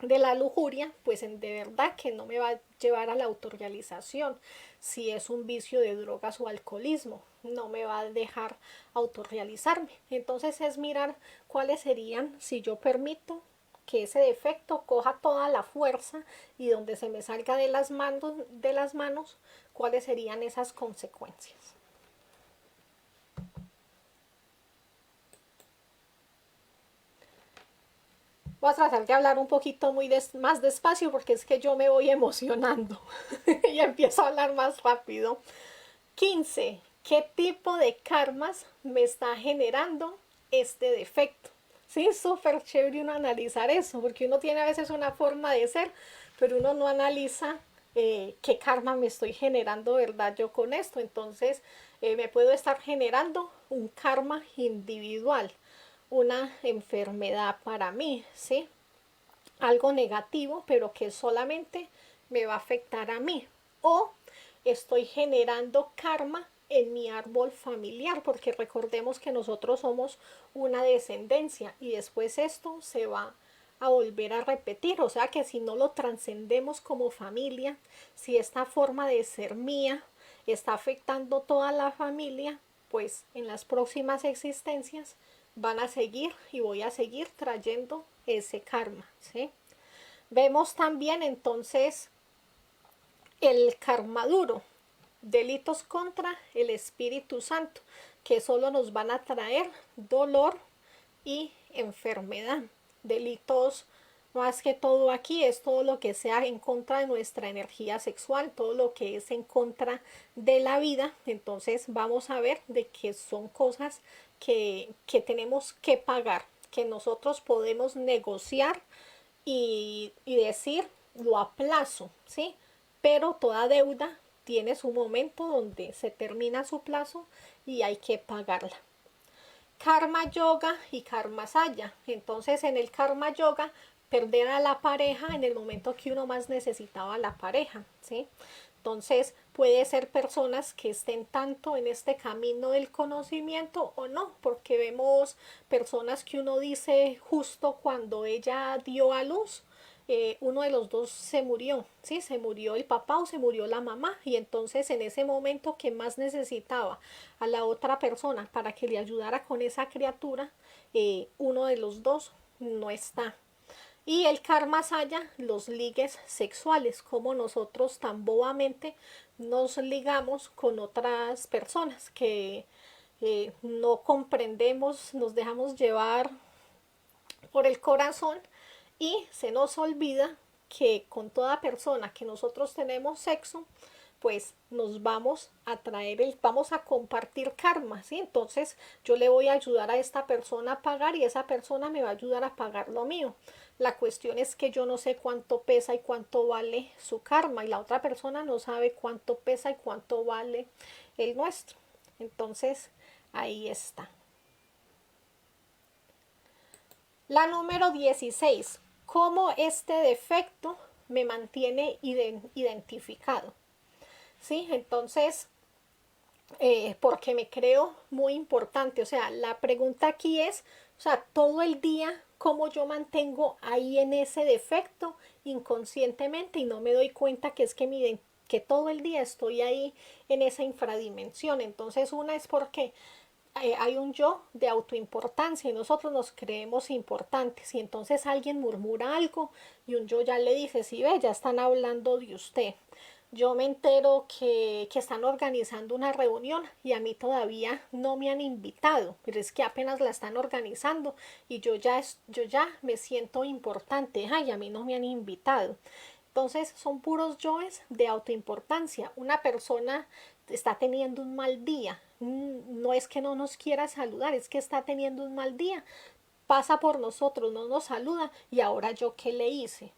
A: de la lujuria, pues de verdad que no me va a llevar a la autorrealización. Si es un vicio de drogas o alcoholismo, no me va a dejar autorrealizarme. Entonces es mirar cuáles serían, si yo permito que ese defecto coja toda la fuerza y donde se me salga de las manos, cuáles serían esas consecuencias. Voy a tratar de hablar un poquito más despacio porque es que yo me voy emocionando y empiezo a hablar más rápido. 15. ¿Qué tipo de karmas me está generando este defecto? Sí, es súper chévere uno analizar eso, porque uno tiene a veces una forma de ser, pero uno no analiza qué karma me estoy generando, ¿verdad? Yo con esto, entonces me puedo estar generando un karma individual, una enfermedad para mí, ¿sí? Algo negativo, pero que solamente me va a afectar a mí. O estoy generando karma en mi árbol familiar, porque recordemos que nosotros somos una descendencia y después esto se va a volver a repetir, o sea que si no lo trascendemos como familia, si esta forma de ser mía está afectando toda la familia, pues en las próximas existencias van a seguir y voy a seguir trayendo ese karma, ¿sí? Vemos también entonces el karma duro, delitos contra el Espíritu Santo, que solo nos van a traer dolor y enfermedad. Delitos, más que todo aquí, es todo lo que sea en contra de nuestra energía sexual, todo lo que es en contra de la vida. Entonces vamos a ver de que son cosas que tenemos que pagar, que nosotros podemos negociar y decir, lo aplazo, ¿sí? Pero toda deuda tiene su momento donde se termina su plazo y hay que pagarla. Karma yoga y karma saya. Entonces en el karma yoga, perder a la pareja en el momento que uno más necesitaba a la pareja, ¿sí? Entonces puede ser personas que estén tanto en este camino del conocimiento o no, porque vemos personas que uno dice justo cuando ella dio a luz, uno de los dos se murió, ¿sí? Se murió el papá o se murió la mamá y entonces en ese momento que más necesitaba a la otra persona para que le ayudara con esa criatura, uno de los dos no está. Y el karma saya, los ligues sexuales, como nosotros tan bobamente nos ligamos con otras personas que no comprendemos, nos dejamos llevar por el corazón y se nos olvida que con toda persona que nosotros tenemos sexo, pues nos vamos a vamos a compartir karma, ¿sí? Entonces yo le voy a ayudar a esta persona a pagar y esa persona me va a ayudar a pagar lo mío. La cuestión es que yo no sé cuánto pesa y cuánto vale su karma y la otra persona no sabe cuánto pesa y cuánto vale el nuestro. Entonces ahí está. La número 16. ¿Cómo este defecto me mantiene identificado? ¿Sí? Entonces, porque me creo muy importante. O sea, la pregunta aquí es, o sea, todo el día, cómo yo mantengo ahí en ese defecto inconscientemente y no me doy cuenta que es que que todo el día estoy ahí en esa infradimensión. Entonces, una es porque hay un yo de autoimportancia y nosotros nos creemos importantes y entonces alguien murmura algo y un yo ya le dice, sí ve, ya están hablando de usted. Yo me entero que están organizando una reunión y a mí todavía no me han invitado, pero es que apenas la están organizando y yo ya me siento importante, ay, a mí no me han invitado. Entonces son puros yoes de autoimportancia. Una persona está teniendo un mal día. No es que no nos quiera saludar, es que está teniendo un mal día. Pasa por nosotros, no nos saluda y ahora yo qué le hice.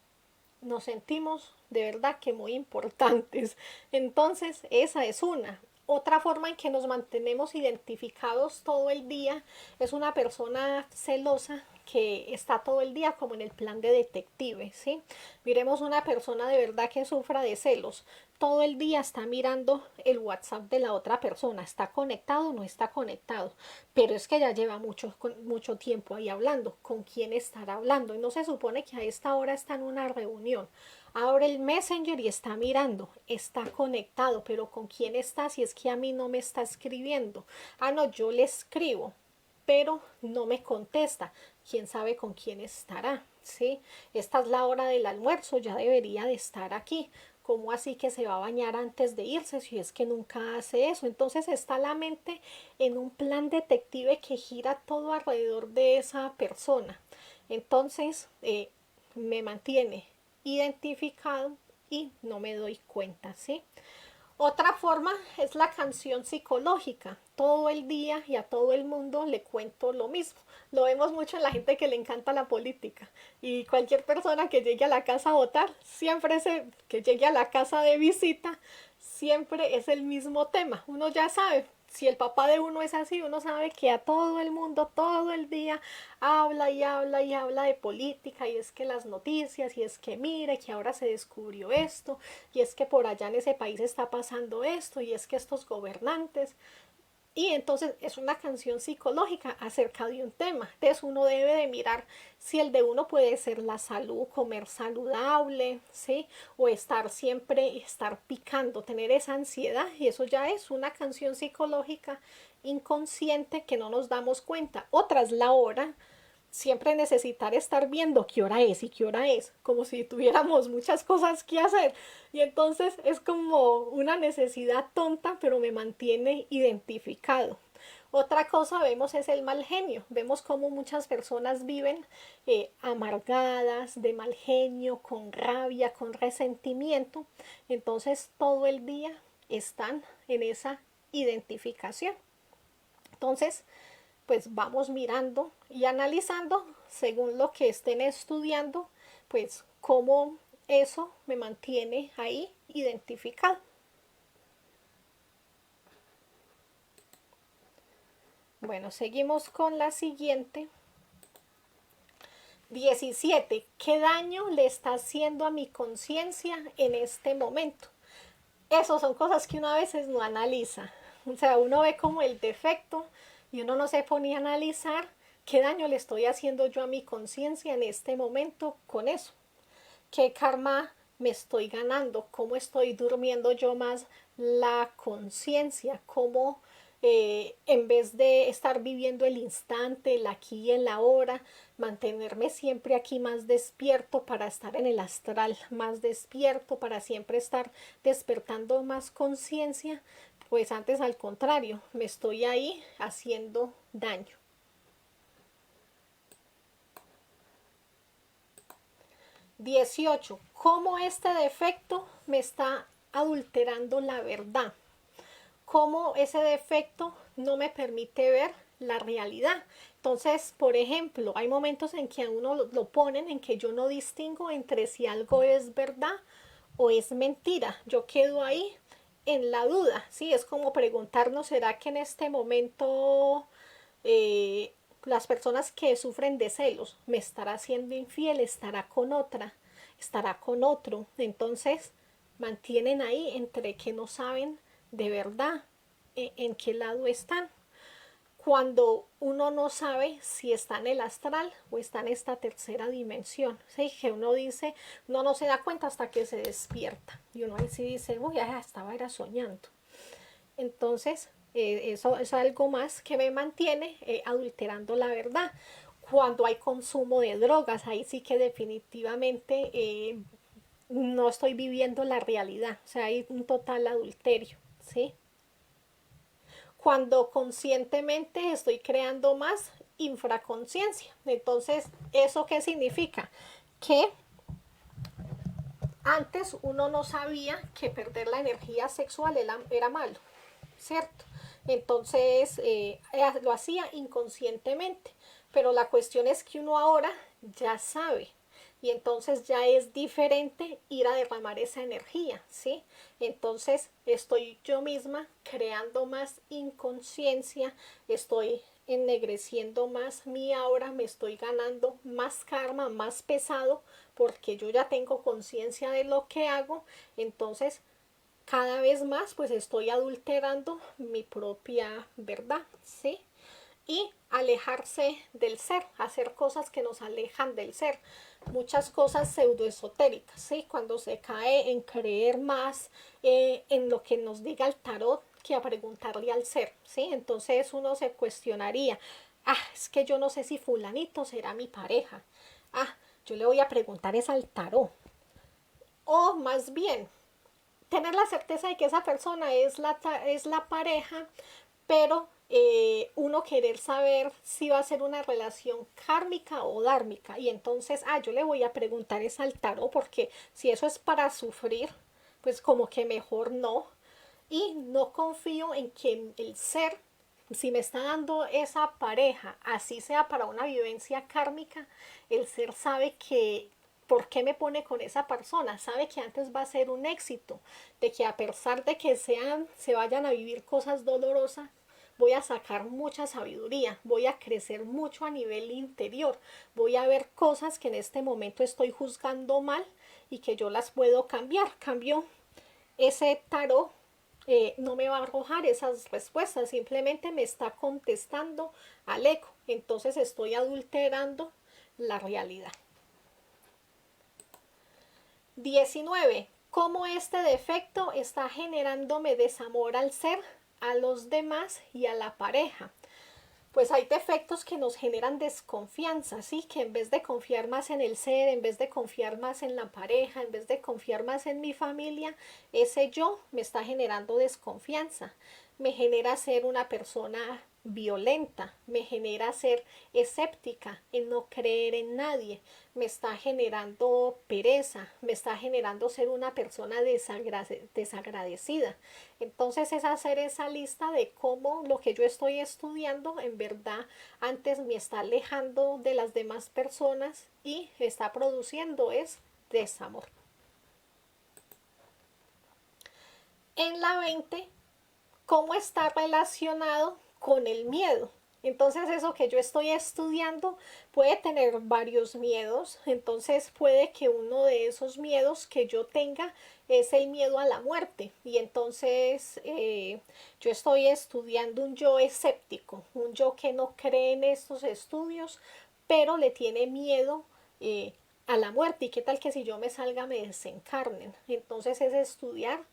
A: Nos sentimos de verdad que muy importantes. Entonces, esa es una. Otra forma en que nos mantenemos identificados todo el día es una persona celosa que está todo el día como en el plan de detective, ¿sí? Miremos una persona de verdad que sufra de celos. Todo el día está mirando el WhatsApp de la otra persona, está conectado o no está conectado, pero es que ya lleva mucho tiempo ahí hablando, con quién estará hablando, y no se supone que a esta hora está en una reunión. Abre el Messenger y está mirando, está conectado, pero ¿con quién está? Si es que a mí no me está escribiendo. Ah, no, yo le escribo, pero no me contesta. ¿Quién sabe con quién estará? ¿Sí? Esta es la hora del almuerzo, ya debería de estar aquí. ¿Cómo así que se va a bañar antes de irse si es que nunca hace eso? Entonces está la mente en un plan detective que gira todo alrededor de esa persona. Entonces me mantiene identificado y no me doy cuenta, ¿sí? Otra forma es la canción psicológica. Todo el día y a todo el mundo le cuento lo mismo. Lo vemos mucho en la gente que le encanta la política. Y cualquier persona que llegue a la casa a votar, que llegue a la casa de visita, siempre es el mismo tema. Uno ya sabe, si el papá de uno es así, uno sabe que a todo el mundo, todo el día, habla y habla y habla de política, y es que las noticias, y es que mire, que ahora se descubrió esto, y es que por allá en ese país está pasando esto, y es que estos gobernantes, y entonces es una canción psicológica acerca de un tema. Entonces uno debe de mirar si el de uno puede ser la salud, comer saludable, ¿sí? O estar picando, tener esa ansiedad. Y eso ya es una canción psicológica inconsciente que no nos damos cuenta. Otra es la hora, siempre necesitar estar viendo qué hora es y qué hora es, como si tuviéramos muchas cosas que hacer. Y entonces es como una necesidad tonta, pero me mantiene identificado. Otra cosa vemos es el mal genio. Vemos cómo muchas personas viven amargadas, de mal genio, con rabia, con resentimiento. Entonces todo el día están en esa identificación. Entonces, pues vamos mirando y analizando según lo que estén estudiando, pues cómo eso me mantiene ahí identificado. Bueno, seguimos con la siguiente. 17. ¿Qué daño le está haciendo a mi conciencia en este momento? Esas son cosas que uno a veces no analiza. O sea, uno ve como el defecto y uno no se pone a analizar qué daño le estoy haciendo yo a mi conciencia en este momento con eso. ¿Qué karma me estoy ganando? ¿Cómo estoy durmiendo yo más la conciencia? ¿Cómo en vez de estar viviendo el instante, el aquí y el ahora, mantenerme siempre aquí más despierto para estar en el astral, más despierto para siempre estar despertando más conciencia? Pues antes al contrario, me estoy ahí haciendo daño. 18. ¿Cómo este defecto me está adulterando la verdad? ¿Cómo ese defecto no me permite ver la realidad? Entonces, por ejemplo, hay momentos en que a uno lo ponen en que yo no distingo entre si algo es verdad o es mentira. Yo quedo ahí en la duda, ¿sí? Es como preguntarnos, ¿será que en este momento las personas que sufren de celos me estará siendo infiel, estará con otra, estará con otro? Entonces mantienen ahí entre que no saben de verdad en qué lado están. Cuando uno no sabe si está en el astral o está en esta tercera dimensión, ¿sí? Que uno dice, uno no se da cuenta hasta que se despierta y uno ahí sí dice, uy, ya estaba era soñando. Entonces, eso es algo más que me mantiene adulterando la verdad. Cuando hay consumo de drogas, ahí sí que definitivamente no estoy viviendo la realidad, o sea, hay un total adulterio, ¿sí? Cuando conscientemente estoy creando más infraconciencia. Entonces, ¿eso qué significa? Que antes uno no sabía que perder la energía sexual era malo, ¿cierto? Entonces lo hacía inconscientemente, pero la cuestión es que uno ahora ya sabe y entonces ya es diferente ir a derramar esa energía, ¿sí? Entonces estoy yo misma creando más inconsciencia, estoy ennegreciendo más mi aura, me estoy ganando más karma, más pesado, porque yo ya tengo conciencia de lo que hago, entonces cada vez más pues estoy adulterando mi propia verdad, ¿sí? Y alejarse del ser, hacer cosas que nos alejan del ser, muchas cosas pseudoesotéricas, ¿sí? Cuando se cae en creer más en lo que nos diga el tarot que a preguntarle al ser, ¿sí? Entonces uno se cuestionaría, es que yo no sé si fulanito será mi pareja, yo le voy a preguntar es al tarot, o más bien tener la certeza de que esa persona es la pareja, pero uno querer saber si va a ser una relación kármica o dármica. Y entonces, yo le voy a preguntar es al tarot, porque si eso es para sufrir, pues como que mejor no. Y no confío en que el ser, si me está dando esa pareja, así sea para una vivencia kármica, el ser sabe que por qué me pone con esa persona, sabe que antes va a ser un éxito, de que a pesar de que se vayan a vivir cosas dolorosas, voy a sacar mucha sabiduría, voy a crecer mucho a nivel interior, voy a ver cosas que en este momento estoy juzgando mal y que yo las puedo cambiar. Cambio ese tarot no me va a arrojar esas respuestas, simplemente me está contestando al eco. Entonces estoy adulterando la realidad. 19. ¿Cómo este defecto está generándome desamor al ser, a los demás y a la pareja? Pues hay defectos que nos generan desconfianza, ¿sí? Que en vez de confiar más en el ser, en vez de confiar más en la pareja, en vez de confiar más en mi familia, ese yo me está generando desconfianza. Me genera ser una persona violenta, me genera ser escéptica, en no creer en nadie, me está generando pereza, me está generando ser una persona desagradecida. Entonces es hacer esa lista de cómo lo que yo estoy estudiando en verdad antes me está alejando de las demás personas y está produciendo es desamor. En la 20, cómo está relacionado con el miedo. Entonces eso que yo estoy estudiando puede tener varios miedos, entonces puede que uno de esos miedos que yo tenga es el miedo a la muerte y entonces yo estoy estudiando un yo escéptico, un yo que no cree en estos estudios, pero le tiene miedo a la muerte y qué tal que si yo me salga me desencarnen. Entonces es estudiar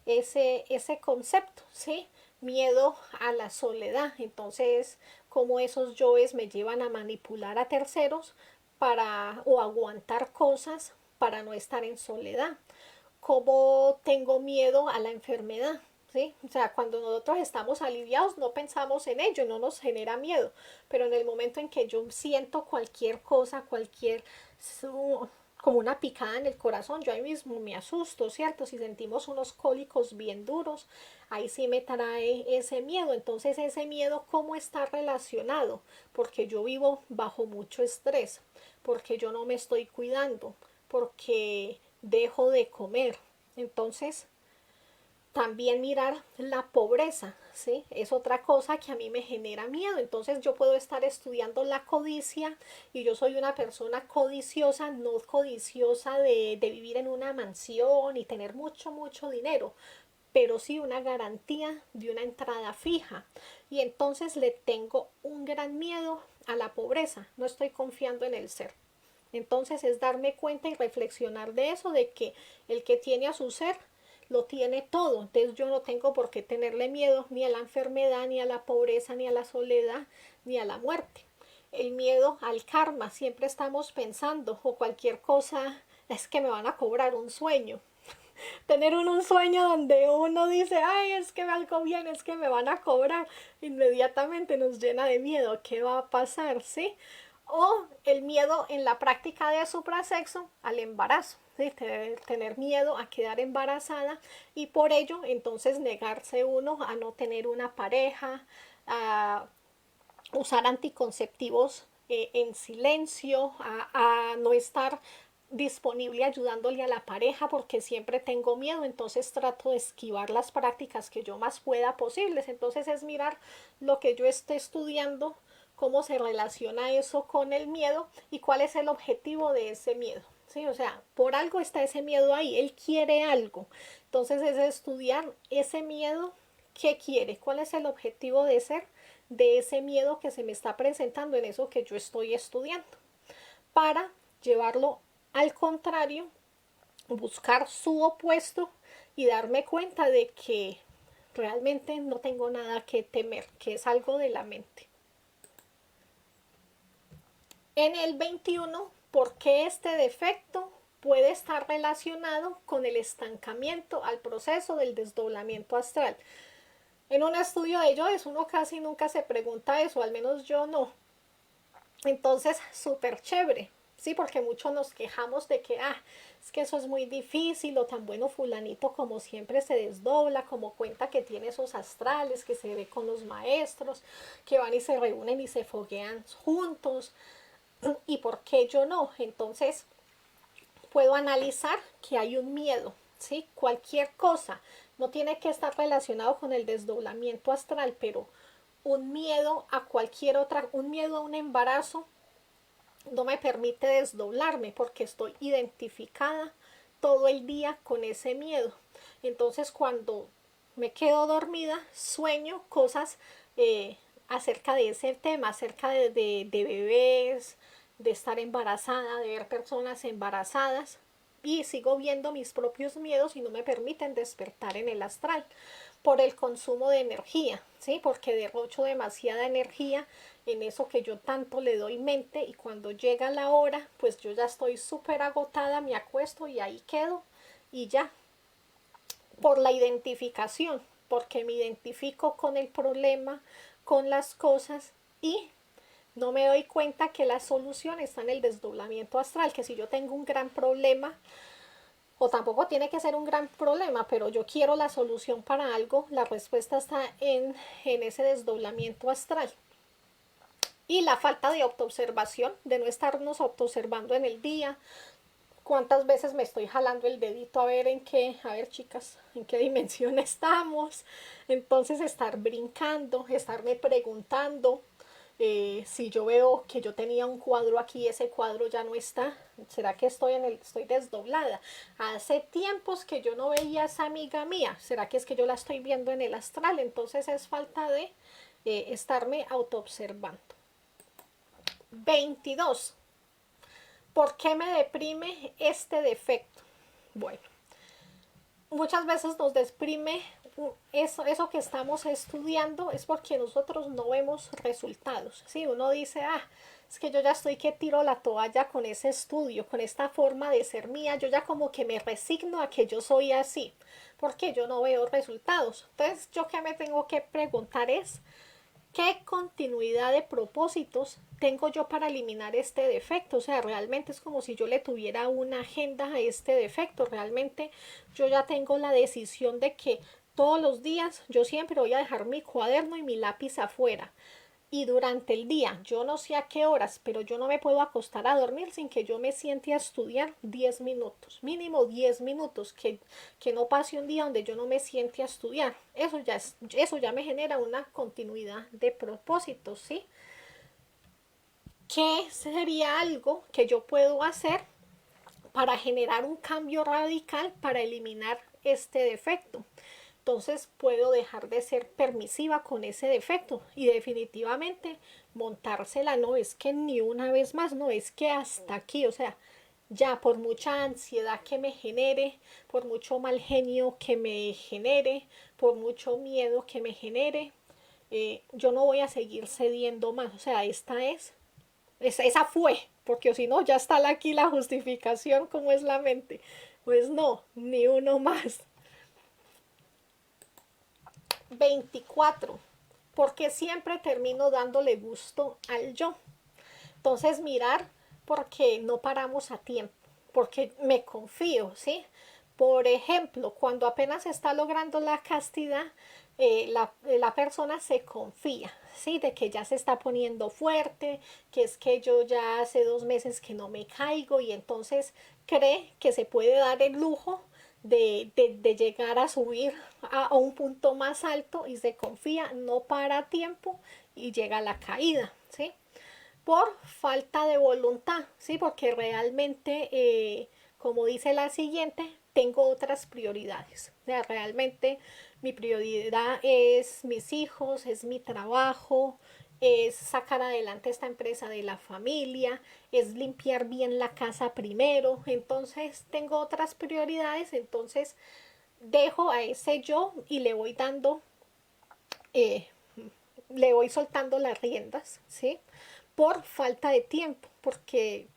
A: ese concepto, ¿sí? Miedo a la soledad. Entonces, cómo esos yoes me llevan a manipular a terceros para o aguantar cosas para no estar en soledad. Cómo tengo miedo a la enfermedad. ¿Sí? O sea, cuando nosotros estamos aliviados no pensamos en ello, no nos genera miedo, pero en el momento en que yo siento cualquier cosa, como una picada en el corazón, yo ahí mismo me asusto, ¿cierto? Si sentimos unos cólicos bien duros, ahí sí me trae ese miedo. Entonces, ese miedo, ¿cómo está relacionado? Porque yo vivo bajo mucho estrés, porque yo no me estoy cuidando, porque dejo de comer. Entonces, también mirar la pobreza, ¿sí? Es otra cosa que a mí me genera miedo. Entonces yo puedo estar estudiando la codicia y yo soy una persona codiciosa, no codiciosa de vivir en una mansión y tener mucho, mucho dinero, pero sí una garantía de una entrada fija. Y entonces le tengo un gran miedo a la pobreza, no estoy confiando en el ser. Entonces es darme cuenta y reflexionar de eso, de que el que tiene a su ser lo tiene todo. Entonces yo no tengo por qué tenerle miedo ni a la enfermedad, ni a la pobreza, ni a la soledad, ni a la muerte. El miedo al karma, siempre estamos pensando, o cualquier cosa, es que me van a cobrar un sueño. Tener un sueño donde uno dice, ay, es que algo bien, es que me van a cobrar, inmediatamente nos llena de miedo. ¿Qué va a pasar? ¿Sí? O el miedo en la práctica de suprasexo al embarazo, ¿sí? Tener miedo a quedar embarazada, y por ello entonces negarse uno a no tener una pareja, a usar anticonceptivos en silencio, a no estar disponible ayudándole a la pareja porque siempre tengo miedo, entonces trato de esquivar las prácticas que yo más pueda posibles. Entonces es mirar lo que yo esté estudiando, cómo se relaciona eso con el miedo y cuál es el objetivo de ese miedo. ¿Sí? O sea, por algo está ese miedo ahí, él quiere algo. Entonces es estudiar ese miedo, qué quiere, cuál es el objetivo de ser de ese miedo que se me está presentando en eso que yo estoy estudiando, para llevarlo al contrario, buscar su opuesto y darme cuenta de que realmente no tengo nada que temer, que es algo de la mente. En el 21, ¿por qué este defecto puede estar relacionado con el estancamiento al proceso del desdoblamiento astral? En un estudio de ello, uno casi nunca se pregunta eso, al menos yo no. Entonces, súper chévere, sí, porque muchos nos quejamos de que, es que eso es muy difícil, o tan bueno fulanito como siempre se desdobla, como cuenta que tiene esos astrales, que se ve con los maestros, que van y se reúnen y se foguean juntos, y por qué yo no. Entonces, puedo analizar que hay un miedo, ¿sí? Cualquier cosa, no tiene que estar relacionado con el desdoblamiento astral, pero un miedo a cualquier otra, un miedo a un embarazo no me permite desdoblarme porque estoy identificada todo el día con ese miedo. Entonces cuando me quedo dormida, sueño cosas acerca de ese tema, acerca de bebés, de estar embarazada, de ver personas embarazadas, y sigo viendo mis propios miedos y no me permiten despertar en el astral por el consumo de energía, ¿sí? Porque derrocho demasiada energía en eso que yo tanto le doy mente, y cuando llega la hora, pues yo ya estoy súper agotada, me acuesto y ahí quedo y ya, por la identificación, porque me identifico con el problema, con las cosas, y no me doy cuenta que la solución está en el desdoblamiento astral, que si yo tengo un gran problema, o tampoco tiene que ser un gran problema, pero yo quiero la solución para algo, la respuesta está en ese desdoblamiento astral. Y la falta de autoobservación, de no estarnos autoobservando en el día. ¿Cuántas veces me estoy jalando el dedito a ver en qué, a ver chicas, en qué dimensión estamos? Entonces estar brincando, estarme preguntando, si yo veo que yo tenía un cuadro aquí, ese cuadro ya no está, ¿será que estoy desdoblada? Hace tiempos que yo no veía a esa amiga mía, ¿será que es que yo la estoy viendo en el astral? Entonces es falta de estarme autoobservando. 22. ¿Por qué me deprime este defecto? Bueno, muchas veces nos deprime eso que estamos estudiando, es porque nosotros no vemos resultados. ¿Sí? Uno dice, es que yo ya estoy que tiro la toalla con ese estudio, con esta forma de ser mía, yo ya como que me resigno a que yo soy así, porque yo no veo resultados. Entonces, yo que me tengo que preguntar es, ¿qué continuidad de propósitos tengo yo para eliminar este defecto? O sea, realmente es como si yo le tuviera una agenda a este defecto. Realmente yo ya tengo la decisión de que todos los días yo siempre voy a dejar mi cuaderno y mi lápiz afuera. Y durante el día, yo no sé a qué horas, pero yo no me puedo acostar a dormir sin que yo me siente a estudiar 10 minutos, mínimo 10 minutos, que no pase un día donde yo no me siente a estudiar. Eso ya me genera una continuidad de propósitos, ¿sí? ¿Qué sería algo que yo puedo hacer para generar un cambio radical para eliminar este defecto? entonces puedo dejar de ser permisiva con ese defecto y definitivamente montársela, no es que ni una vez más, no es que hasta aquí, o sea, ya por mucha ansiedad que me genere, por mucho mal genio que me genere, por mucho miedo que me genere, yo no voy a seguir cediendo más, o sea, esa fue, porque si no, ya está aquí la justificación, como es la mente. Pues no, ni uno más. 24. Porque siempre termino dándole gusto al yo. Entonces mirar porque no paramos a tiempo, porque me confío, ¿sí? Por ejemplo, cuando apenas está logrando la castidad, la persona se confía, ¿sí? De que ya se está poniendo fuerte, que es que yo ya hace 2 meses que no me caigo y entonces cree que se puede dar el lujo de llegar a subir a un punto más alto y se confía, no para tiempo y llega a la caída, ¿sí? Por falta de voluntad, ¿sí? Porque realmente, como dice la siguiente, tengo otras prioridades. O sea, realmente mi prioridad es mis hijos, es mi trabajo, es sacar adelante esta empresa de la familia, es limpiar bien la casa primero. Entonces tengo otras prioridades, entonces dejo a ese yo y eh, le voy soltando las riendas, ¿sí? Por falta de tiempo, porque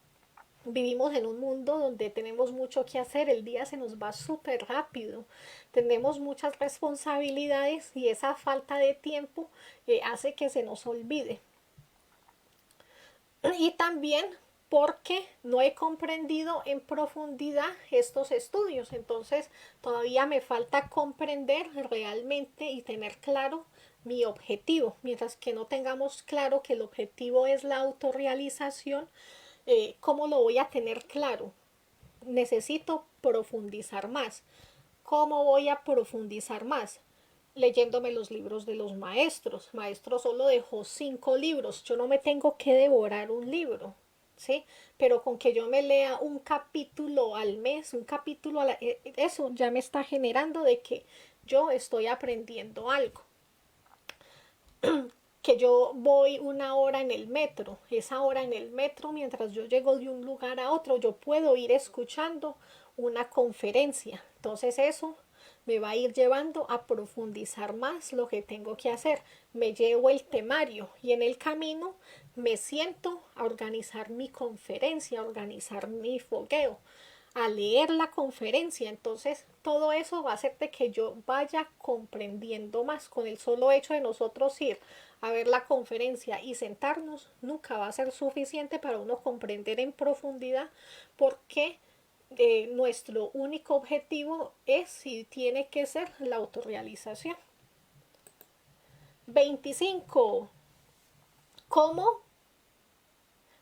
A: vivimos en un mundo donde tenemos mucho que hacer, el día se nos va súper rápido, tenemos muchas responsabilidades y esa falta de tiempo hace que se nos olvide. Y también porque no he comprendido en profundidad estos estudios, entonces todavía me falta comprender realmente y tener claro mi objetivo, mientras que no tengamos claro que el objetivo es la autorrealización. ¿Cómo lo voy a tener claro? Necesito profundizar más. ¿Cómo voy a profundizar más? Leyéndome los libros de los maestros. Maestro solo dejó 5 libros. Yo no me tengo que devorar un libro, ¿sí? Pero con que yo me lea un capítulo al mes, un capítulo eso ya me está generando de que yo estoy aprendiendo algo. Que yo voy 1 hora en el metro, esa hora en el metro, mientras yo llego de un lugar a otro, yo puedo ir escuchando una conferencia. Entonces eso me va a ir llevando a profundizar más lo que tengo que hacer. Me llevo el temario y en el camino me siento a organizar mi conferencia, a organizar mi fogueo, a leer la conferencia. Entonces todo eso va a hacer de que yo vaya comprendiendo más. Con el solo hecho de nosotros ir a ver la conferencia y sentarnos nunca va a ser suficiente para uno comprender en profundidad por qué nuestro único objetivo es y tiene que ser la autorrealización. 25. ¿Cómo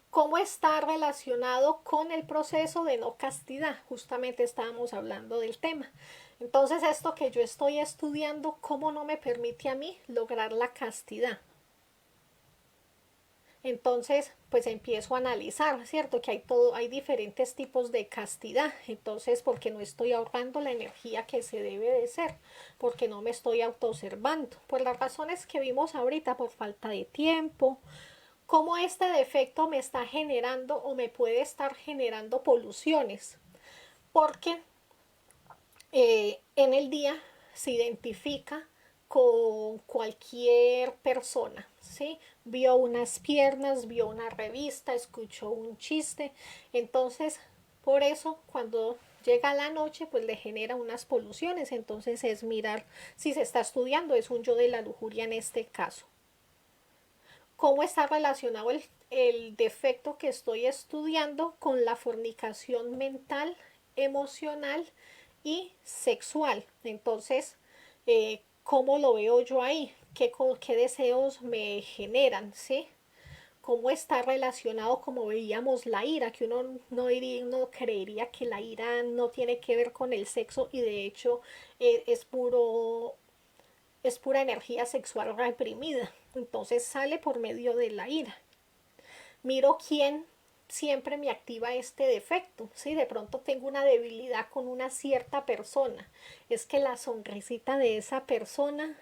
A: cómo está relacionado con el proceso de no castidad? Justamente estábamos hablando del tema. Entonces, esto que yo estoy estudiando, ¿cómo no me permite a mí lograr la castidad? Entonces, pues empiezo a analizar, ¿cierto? Que hay diferentes tipos de castidad. Entonces, porque no estoy ahorrando la energía que se debe de ser, porque no me estoy autoobservando, por las razones que vimos ahorita, por falta de tiempo, cómo este defecto me está generando o me puede estar generando poluciones, porque en el día se identifica con cualquier persona, ¿sí? Vio unas piernas, vio una revista, escuchó un chiste, entonces por eso cuando llega la noche pues le genera unas poluciones, entonces es mirar si se está estudiando, es un yo de la lujuria en este caso. ¿Cómo está relacionado el defecto que estoy estudiando con la fornicación mental, emocional y sexual? Entonces, ¿cómo lo veo yo ahí? ¿Qué deseos me generan? ¿Sí? ¿Cómo está relacionado, como veíamos, la ira? Que uno creería que la ira no tiene que ver con el sexo y de hecho es pura energía sexual reprimida. Entonces sale por medio de la ira. Miro quién siempre me activa este defecto, ¿sí? De pronto tengo una debilidad con una cierta persona, es que la sonrisita de esa persona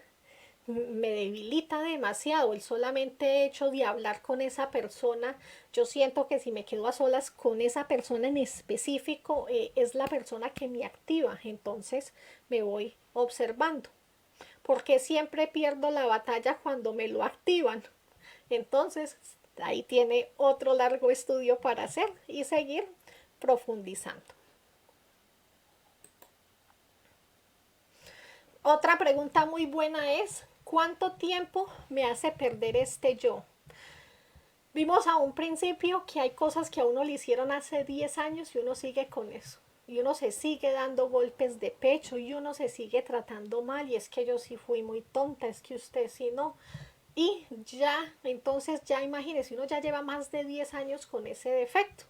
A: me debilita demasiado. El solamente hecho de hablar con esa persona, yo siento que si me quedo a solas con esa persona en específico, es la persona que me activa, entonces me voy observando, porque siempre pierdo la batalla cuando me lo activan. Entonces ahí tiene otro largo estudio para hacer y seguir profundizando. Otra pregunta muy buena es, ¿cuánto tiempo me hace perder este yo? Vimos a un principio que hay cosas que a uno le hicieron hace 10 años y uno sigue con eso. Y uno se sigue dando golpes de pecho y uno se sigue tratando mal y es que yo sí fui muy tonta, es que usted sí no. Y ya, entonces ya imagínese, uno ya lleva más de 10 años con ese defecto.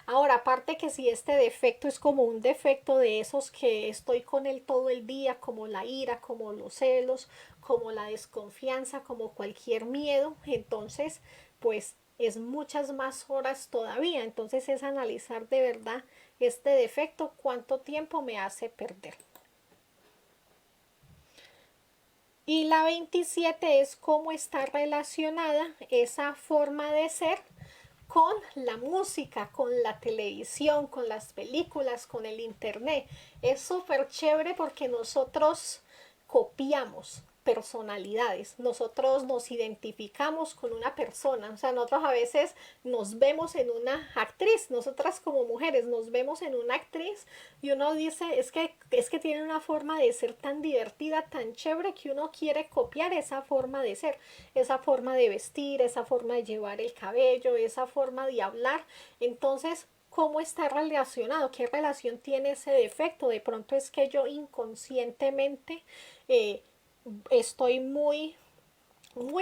A: Ahora, aparte que si este defecto es como un defecto de esos que estoy con él todo el día, como la ira, como los celos, como la desconfianza, como cualquier miedo, entonces pues es muchas más horas todavía. Entonces es analizar de verdad este defecto, cuánto tiempo me hace perder. Y la 27 es cómo está relacionada esa forma de ser con la música, con la televisión, con las películas, con el internet. Es súper chévere porque nosotros copiamos personalidades, nosotros nos identificamos con una persona, o sea, nosotros a veces nos vemos en una actriz, nosotras como mujeres nos vemos en una actriz y uno dice, es que tiene una forma de ser tan divertida, tan chévere que uno quiere copiar esa forma de ser, esa forma de vestir, esa forma de llevar el cabello, esa forma de hablar. Entonces, ¿cómo está relacionado? ¿Qué relación tiene ese defecto? De pronto es que yo inconscientemente eh, estoy muy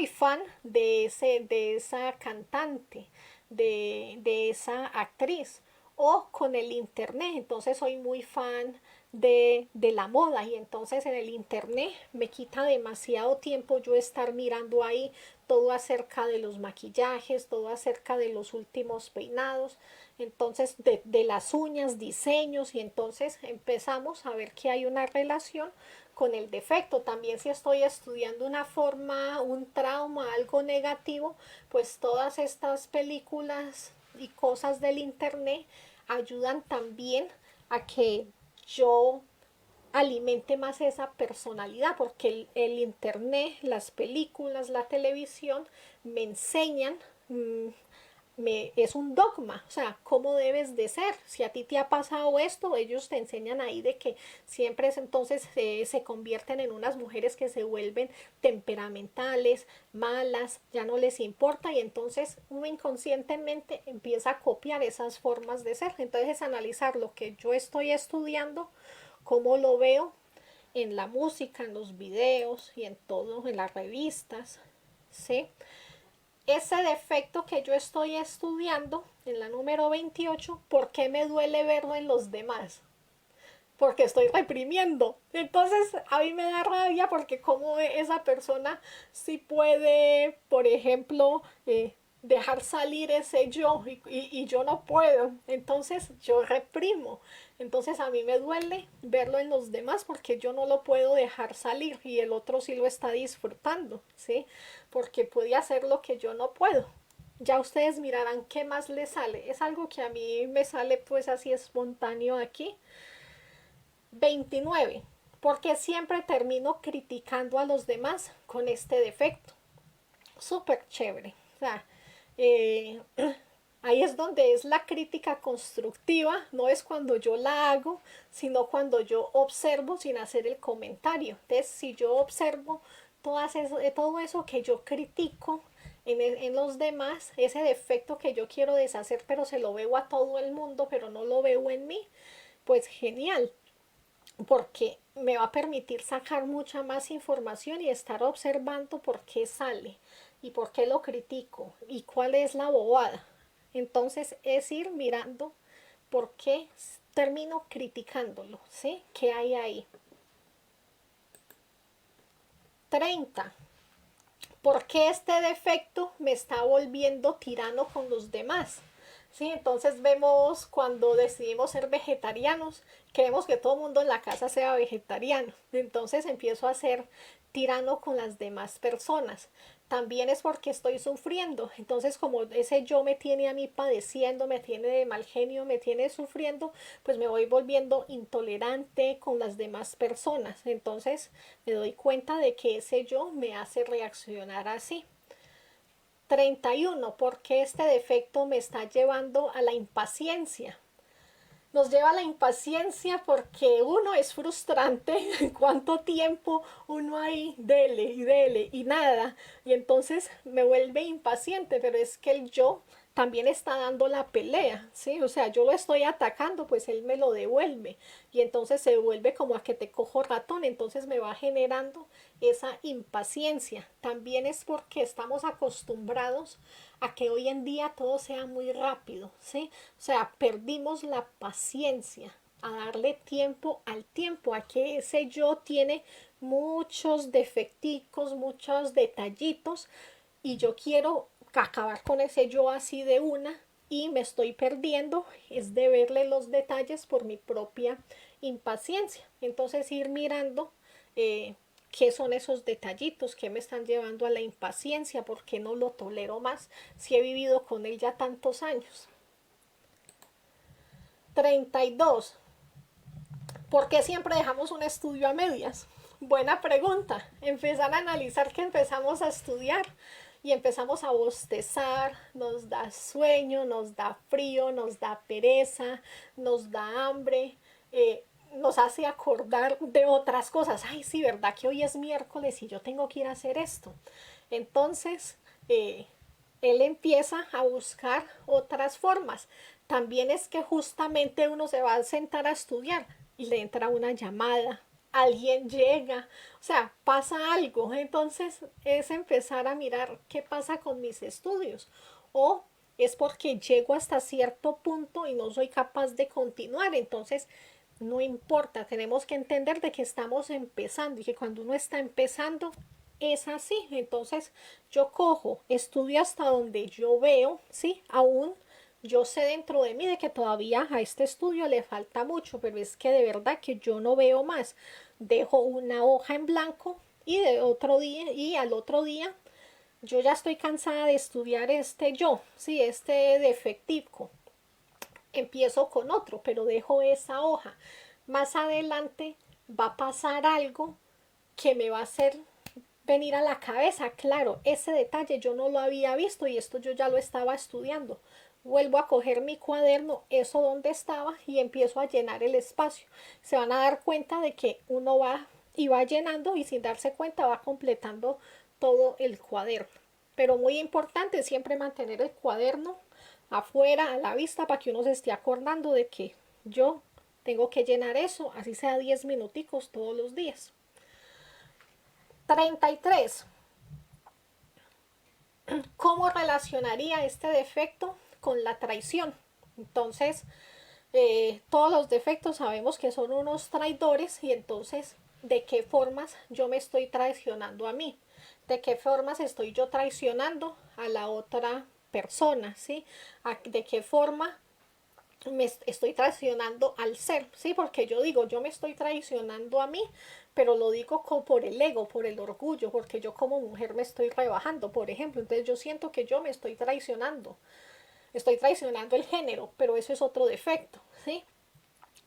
A: fan de esa cantante, de esa actriz, o con el internet, entonces soy muy fan de la moda y entonces en el internet me quita demasiado tiempo yo estar mirando ahí todo acerca de los maquillajes, todo acerca de los últimos peinados, entonces de las uñas, diseños, y entonces empezamos a ver que hay una relación con el defecto. También si estoy estudiando una forma, un trauma, algo negativo, pues todas estas películas y cosas del internet ayudan también a que yo alimente más esa personalidad, porque el internet, las películas, la televisión me enseñan, es un dogma, o sea, cómo debes de ser. Si a ti te ha pasado esto, ellos te enseñan ahí de que siempre es, entonces se convierten en unas mujeres que se vuelven temperamentales, malas, ya no les importa y entonces uno inconscientemente empieza a copiar esas formas de ser. Entonces es analizar lo que yo estoy estudiando, cómo lo veo en la música, en los videos y en todo, en las revistas, ¿sí? Ese defecto que yo estoy estudiando en la número 28, ¿por qué me duele verlo en los demás? Porque estoy reprimiendo. Entonces a mí me da rabia porque como esa persona sí puede, por ejemplo, dejar salir ese yo y yo no puedo. Entonces yo reprimo. Entonces a mí me duele verlo en los demás porque yo no lo puedo dejar salir y el otro sí lo está disfrutando, ¿sí? Porque puede hacer lo que yo no puedo. Ya ustedes mirarán qué más les sale. Es algo que a mí me sale pues así espontáneo aquí. 29. Porque siempre termino criticando a los demás con este defecto. Súper chévere. O sea, eh, ahí es donde es la crítica constructiva, no es cuando yo la hago, sino cuando yo observo sin hacer el comentario. Entonces, si yo observo todo eso que yo critico en los demás, ese defecto que yo quiero deshacer, pero se lo veo a todo el mundo, pero no lo veo en mí, pues genial, porque me va a permitir sacar mucha más información y estar observando por qué sale y por qué lo critico y cuál es la bobada. Entonces es ir mirando por qué termino criticándolo, ¿sí? ¿Qué hay ahí? 30. ¿Por qué este defecto me está volviendo tirano con los demás? Sí, entonces vemos cuando decidimos ser vegetarianos, queremos que todo el mundo en la casa sea vegetariano. Entonces empiezo a ser tirano con las demás personas. También es porque estoy sufriendo. Entonces, como ese yo me tiene a mí padeciendo, me tiene de mal genio, me tiene sufriendo, pues me voy volviendo intolerante con las demás personas. Entonces, me doy cuenta de que ese yo me hace reaccionar así. 31. Porque este defecto me está llevando a la impaciencia. Nos lleva a la impaciencia porque uno es frustrante, cuánto tiempo uno ahí dele y nada, y entonces me vuelve impaciente, pero es que el yo también está dando la pelea, ¿sí? O sea, yo lo estoy atacando, pues él me lo devuelve y entonces se vuelve como a que te cojo ratón, entonces me va generando esa impaciencia. También es porque estamos acostumbrados a que hoy en día todo sea muy rápido, ¿sí? O sea, perdimos la paciencia a darle tiempo al tiempo, a que ese yo tiene muchos defecticos, muchos detallitos y yo quiero acabar con ese yo así de una y me estoy perdiendo es de verle los detalles por mi propia impaciencia. Entonces ir mirando qué son esos detallitos que me están llevando a la impaciencia, porque no lo tolero más si he vivido con él ya tantos años. 32. ¿Por qué siempre dejamos un estudio a medias? Buena pregunta. Empezar a analizar que empezamos a estudiar y empezamos a bostezar, nos da sueño, nos da frío, nos da pereza, nos da hambre, nos hace acordar de otras cosas. Ay, sí, ¿verdad que hoy es miércoles y yo tengo que ir a hacer esto? Entonces, él empieza a buscar otras formas. También es que justamente uno se va a sentar a estudiar y le entra una llamada, alguien llega, o sea, pasa algo. Entonces es empezar a mirar qué pasa con mis estudios. O es porque llego hasta cierto punto y no soy capaz de continuar. Entonces, no importa, tenemos que entender de que estamos empezando y que cuando uno está empezando es así. Entonces, yo cojo, estudio hasta donde yo veo, ¿sí? Aún yo sé dentro de mí de que todavía a este estudio le falta mucho, pero es que de verdad que yo no veo más. Dejo una hoja en blanco y de otro día y al otro día yo ya estoy cansada de estudiar este yo, sí, este defectivo. Empiezo con otro, pero dejo esa hoja. Más adelante va a pasar algo que me va a hacer venir a la cabeza, claro, ese detalle yo no lo había visto y esto yo ya lo estaba estudiando. Vuelvo a coger mi cuaderno, eso donde estaba y empiezo a llenar el espacio. Se van a dar cuenta de que uno va y va llenando y sin darse cuenta va completando todo el cuaderno. Pero muy importante siempre mantener el cuaderno afuera, a la vista, para que uno se esté acordando de que yo tengo que llenar eso, así sea 10 minuticos todos los días. 33. ¿Cómo relacionaría este defecto con la traición? Entonces, todos los defectos sabemos que son unos traidores y entonces, ¿de qué formas yo me estoy traicionando a mí? ¿De qué formas estoy yo traicionando a la otra persona? ¿Sí? ¿De qué forma me estoy traicionando al ser? Sí, porque yo digo, yo me estoy traicionando a mí, pero lo digo por el ego, por el orgullo, porque yo como mujer me estoy rebajando, por ejemplo. Entonces yo siento que yo me estoy traicionando el género, pero eso es otro defecto, ¿sí?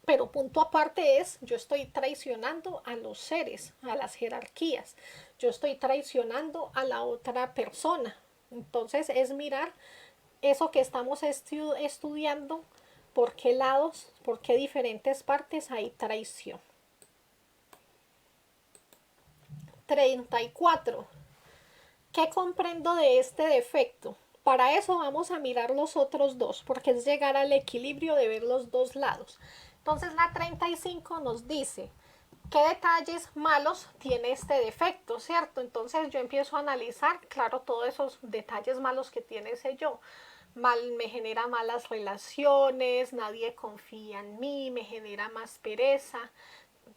A: Pero punto aparte es, yo estoy traicionando a los seres, a las jerarquías, yo estoy traicionando a la otra persona. Entonces es mirar eso que estamos estudiando, por qué lados, por qué diferentes partes hay traición. 34. ¿Qué comprendo de este defecto? Para eso vamos a mirar los otros dos, porque es llegar al equilibrio de ver los dos lados. Entonces la 35 nos dice, ¿qué detalles malos tiene este defecto? ¿Cierto? Entonces yo empiezo a analizar, claro, todos esos detalles malos que tiene ese yo. Me genera malas relaciones, nadie confía en mí, me genera más pereza,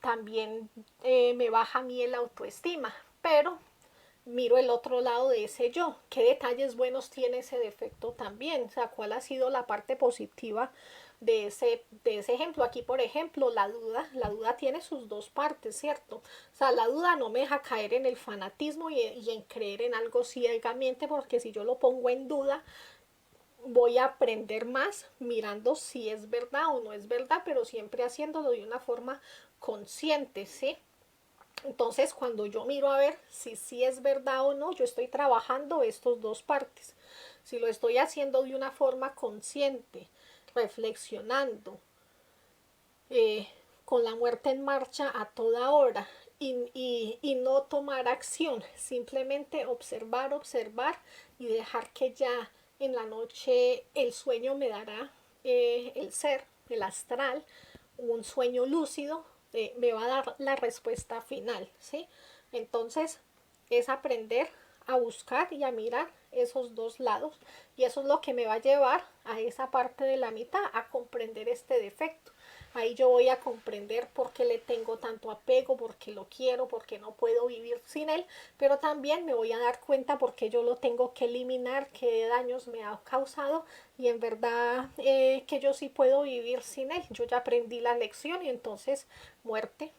A: también me baja a mí el autoestima, pero miro el otro lado de ese yo, qué detalles buenos tiene ese defecto también, o sea, cuál ha sido la parte positiva de ese ejemplo. Aquí, por ejemplo, la duda tiene sus dos partes, ¿cierto? O sea, la duda no me deja caer en el fanatismo y en creer en algo ciegamente, porque si yo lo pongo en duda, voy a aprender más mirando si es verdad o no es verdad, pero siempre haciéndolo de una forma consciente, ¿sí? Entonces, cuando yo miro a ver si sí es verdad o no, yo estoy trabajando estos dos partes. Si lo estoy haciendo de una forma consciente, reflexionando, eh, con la muerte en marcha a toda hora y no tomar acción, simplemente observar, observar y dejar que ya en la noche el sueño me dará el ser, el astral, un sueño lúcido, me va a dar la respuesta final, ¿sí? Entonces es aprender a buscar y a mirar esos dos lados y eso es lo que me va a llevar a esa parte de la mitad, a comprender este defecto. Ahí yo voy a comprender por qué le tengo tanto apego, por qué lo quiero, por qué no puedo vivir sin él, pero también me voy a dar cuenta por qué yo lo tengo que eliminar, qué daños me ha causado y en verdad que yo sí puedo vivir sin él. Yo ya aprendí la lección y entonces muerte.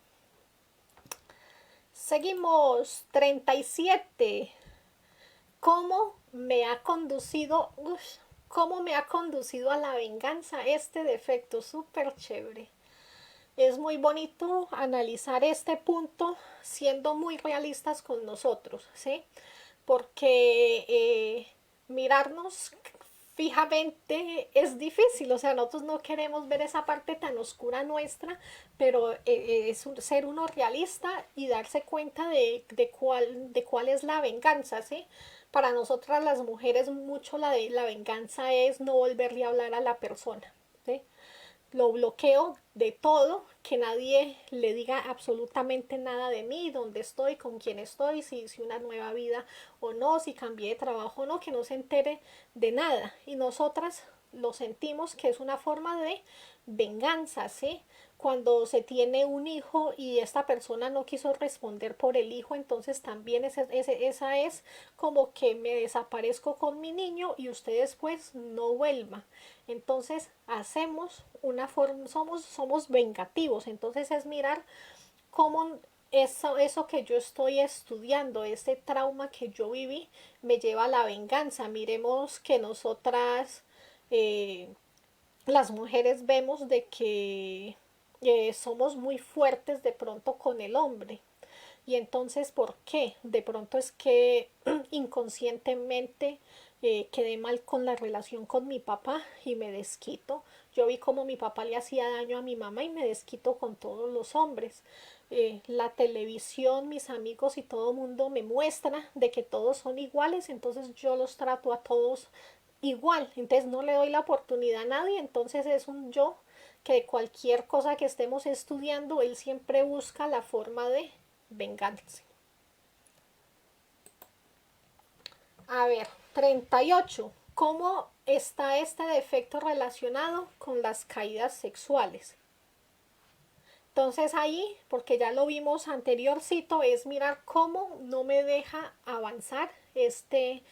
A: Seguimos. 37. ¿Cómo me ha conducido? ¿Cómo me ha conducido a la venganza este defecto? Súper chévere. Es muy bonito analizar este punto siendo muy realistas con nosotros, ¿sí? Porque mirarnos fijamente es difícil, o sea, nosotros no queremos ver esa parte tan oscura nuestra, pero es ser uno realista y darse cuenta de cuál es la venganza, ¿sí? Para nosotras las mujeres mucho la venganza es no volverle a hablar a la persona, ¿sí? Lo bloqueo de todo, que nadie le diga absolutamente nada de mí, dónde estoy, con quién estoy, si hice una nueva vida o no, si cambié de trabajo o no, que no se entere de nada. Y nosotras lo sentimos que es una forma de venganza, ¿sí? Cuando se tiene un hijo y esta persona no quiso responder por el hijo, entonces también esa es como que me desaparezco con mi niño y usted después no vuelva. Entonces hacemos una forma, somos vengativos, entonces es mirar cómo eso que yo estoy estudiando, ese trauma que yo viví, me lleva a la venganza. Miremos que nosotras, eh, las mujeres, vemos de que somos muy fuertes de pronto con el hombre. Y entonces, ¿por qué? De pronto es que inconscientemente quedé mal con la relación con mi papá y me desquito. Yo vi cómo mi papá le hacía daño a mi mamá y me desquito con todos los hombres. La televisión, mis amigos y todo el mundo me muestra de que todos son iguales, entonces yo los trato a todos igual, entonces no le doy la oportunidad a nadie, entonces es un yo que de cualquier cosa que estemos estudiando, él siempre busca la forma de vengarse. A ver, 38. ¿Cómo está este defecto relacionado con las caídas sexuales? Entonces ahí, porque ya lo vimos anteriorcito, es mirar cómo no me deja avanzar este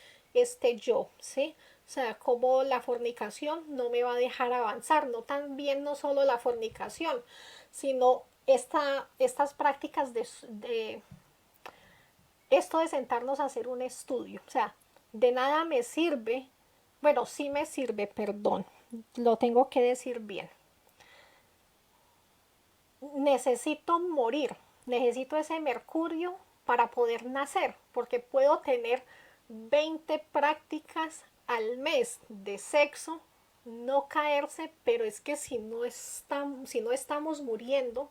A: yo, ¿sí? O sea, cómo la fornicación no me va a dejar avanzar, no tan bien no solo la fornicación, sino estas prácticas esto de sentarnos a hacer un estudio. O sea, de nada me sirve, bueno, sí me sirve, perdón, lo tengo que decir bien. Necesito morir, necesito ese mercurio para poder nacer, porque puedo tener 20 prácticas al mes de sexo, no caerse, pero es que si no estamos muriendo,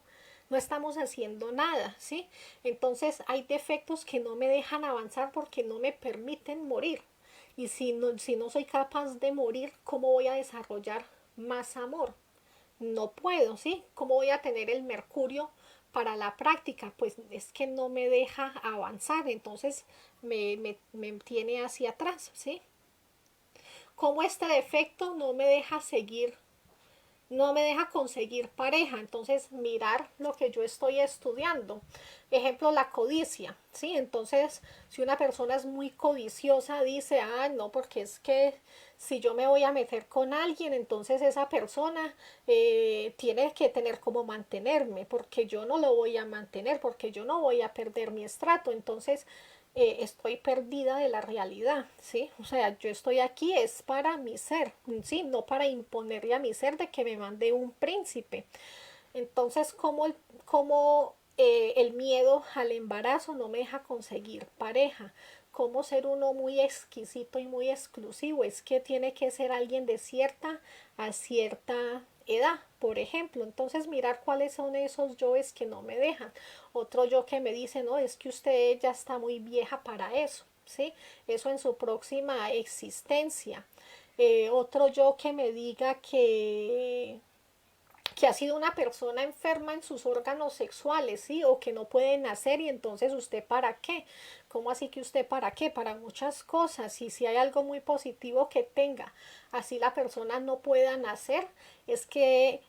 A: no estamos haciendo nada, ¿sí? Entonces hay defectos que no me dejan avanzar porque no me permiten morir. Y si no soy capaz de morir, ¿cómo voy a desarrollar más amor? No puedo, ¿sí? ¿Cómo voy a tener el mercurio para la práctica? Pues es que no me deja avanzar, entonces me tiene hacia atrás, ¿sí? ¿Cómo este defecto no me deja seguir no me deja conseguir pareja. Entonces, mirar lo que yo estoy estudiando. Ejemplo, la codicia, ¿sí? Entonces, si una persona es muy codiciosa, dice, ah, no, porque es que si yo me voy a meter con alguien, entonces esa persona tiene que tener como mantenerme, porque yo no lo voy a mantener, porque yo no voy a perder mi estrato. Entonces, estoy perdida de la realidad, ¿sí? O sea, yo estoy aquí es para mi ser, ¿sí? No para imponerle a mi ser de que me mande un príncipe. Entonces, como el miedo al embarazo no me deja conseguir pareja, como ser uno muy exquisito y muy exclusivo, es que tiene que ser alguien de cierta a cierta edad, por ejemplo. Entonces, mirar cuáles son esos yoes que no me dejan. Otro yo que me dice, no, es que usted ya está muy vieja para eso, ¿sí? Eso en su próxima existencia. Otro yo que me diga que ha sido una persona enferma en sus órganos sexuales, ¿sí? O que no puede nacer y entonces usted para qué. ¿Cómo así que usted para qué? Para muchas cosas. Y si hay algo muy positivo que tenga, así la persona no pueda nacer, es que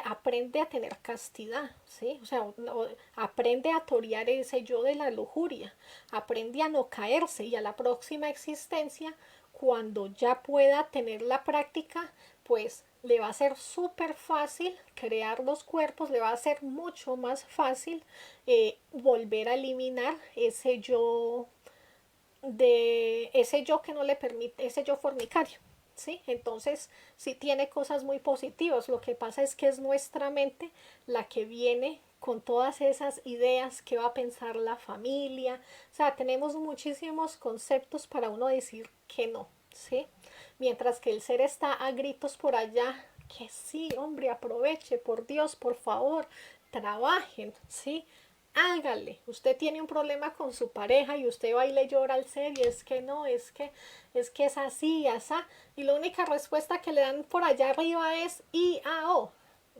A: aprende a tener castidad, ¿sí? O sea, no, aprende a torear ese yo de la lujuria, aprende a no caerse y a la próxima existencia, cuando ya pueda tener la práctica, pues le va a ser súper fácil crear los cuerpos, le va a ser mucho más fácil volver a eliminar ese yo que no le permite, ese yo fornicario. ¿Sí? Entonces, sí tiene cosas muy positivas. Lo que pasa es que es nuestra mente la que viene con todas esas ideas que va a pensar la familia. O sea, tenemos muchísimos conceptos para uno decir que no, ¿sí? Mientras que el ser está a gritos por allá, que sí, hombre, aproveche, por Dios, por favor, trabajen, ¿sí? Hágale. Usted tiene un problema con su pareja y usted va y le llora al ser y es que no, es que es así, asá. Y la única respuesta que le dan por allá arriba es IAO,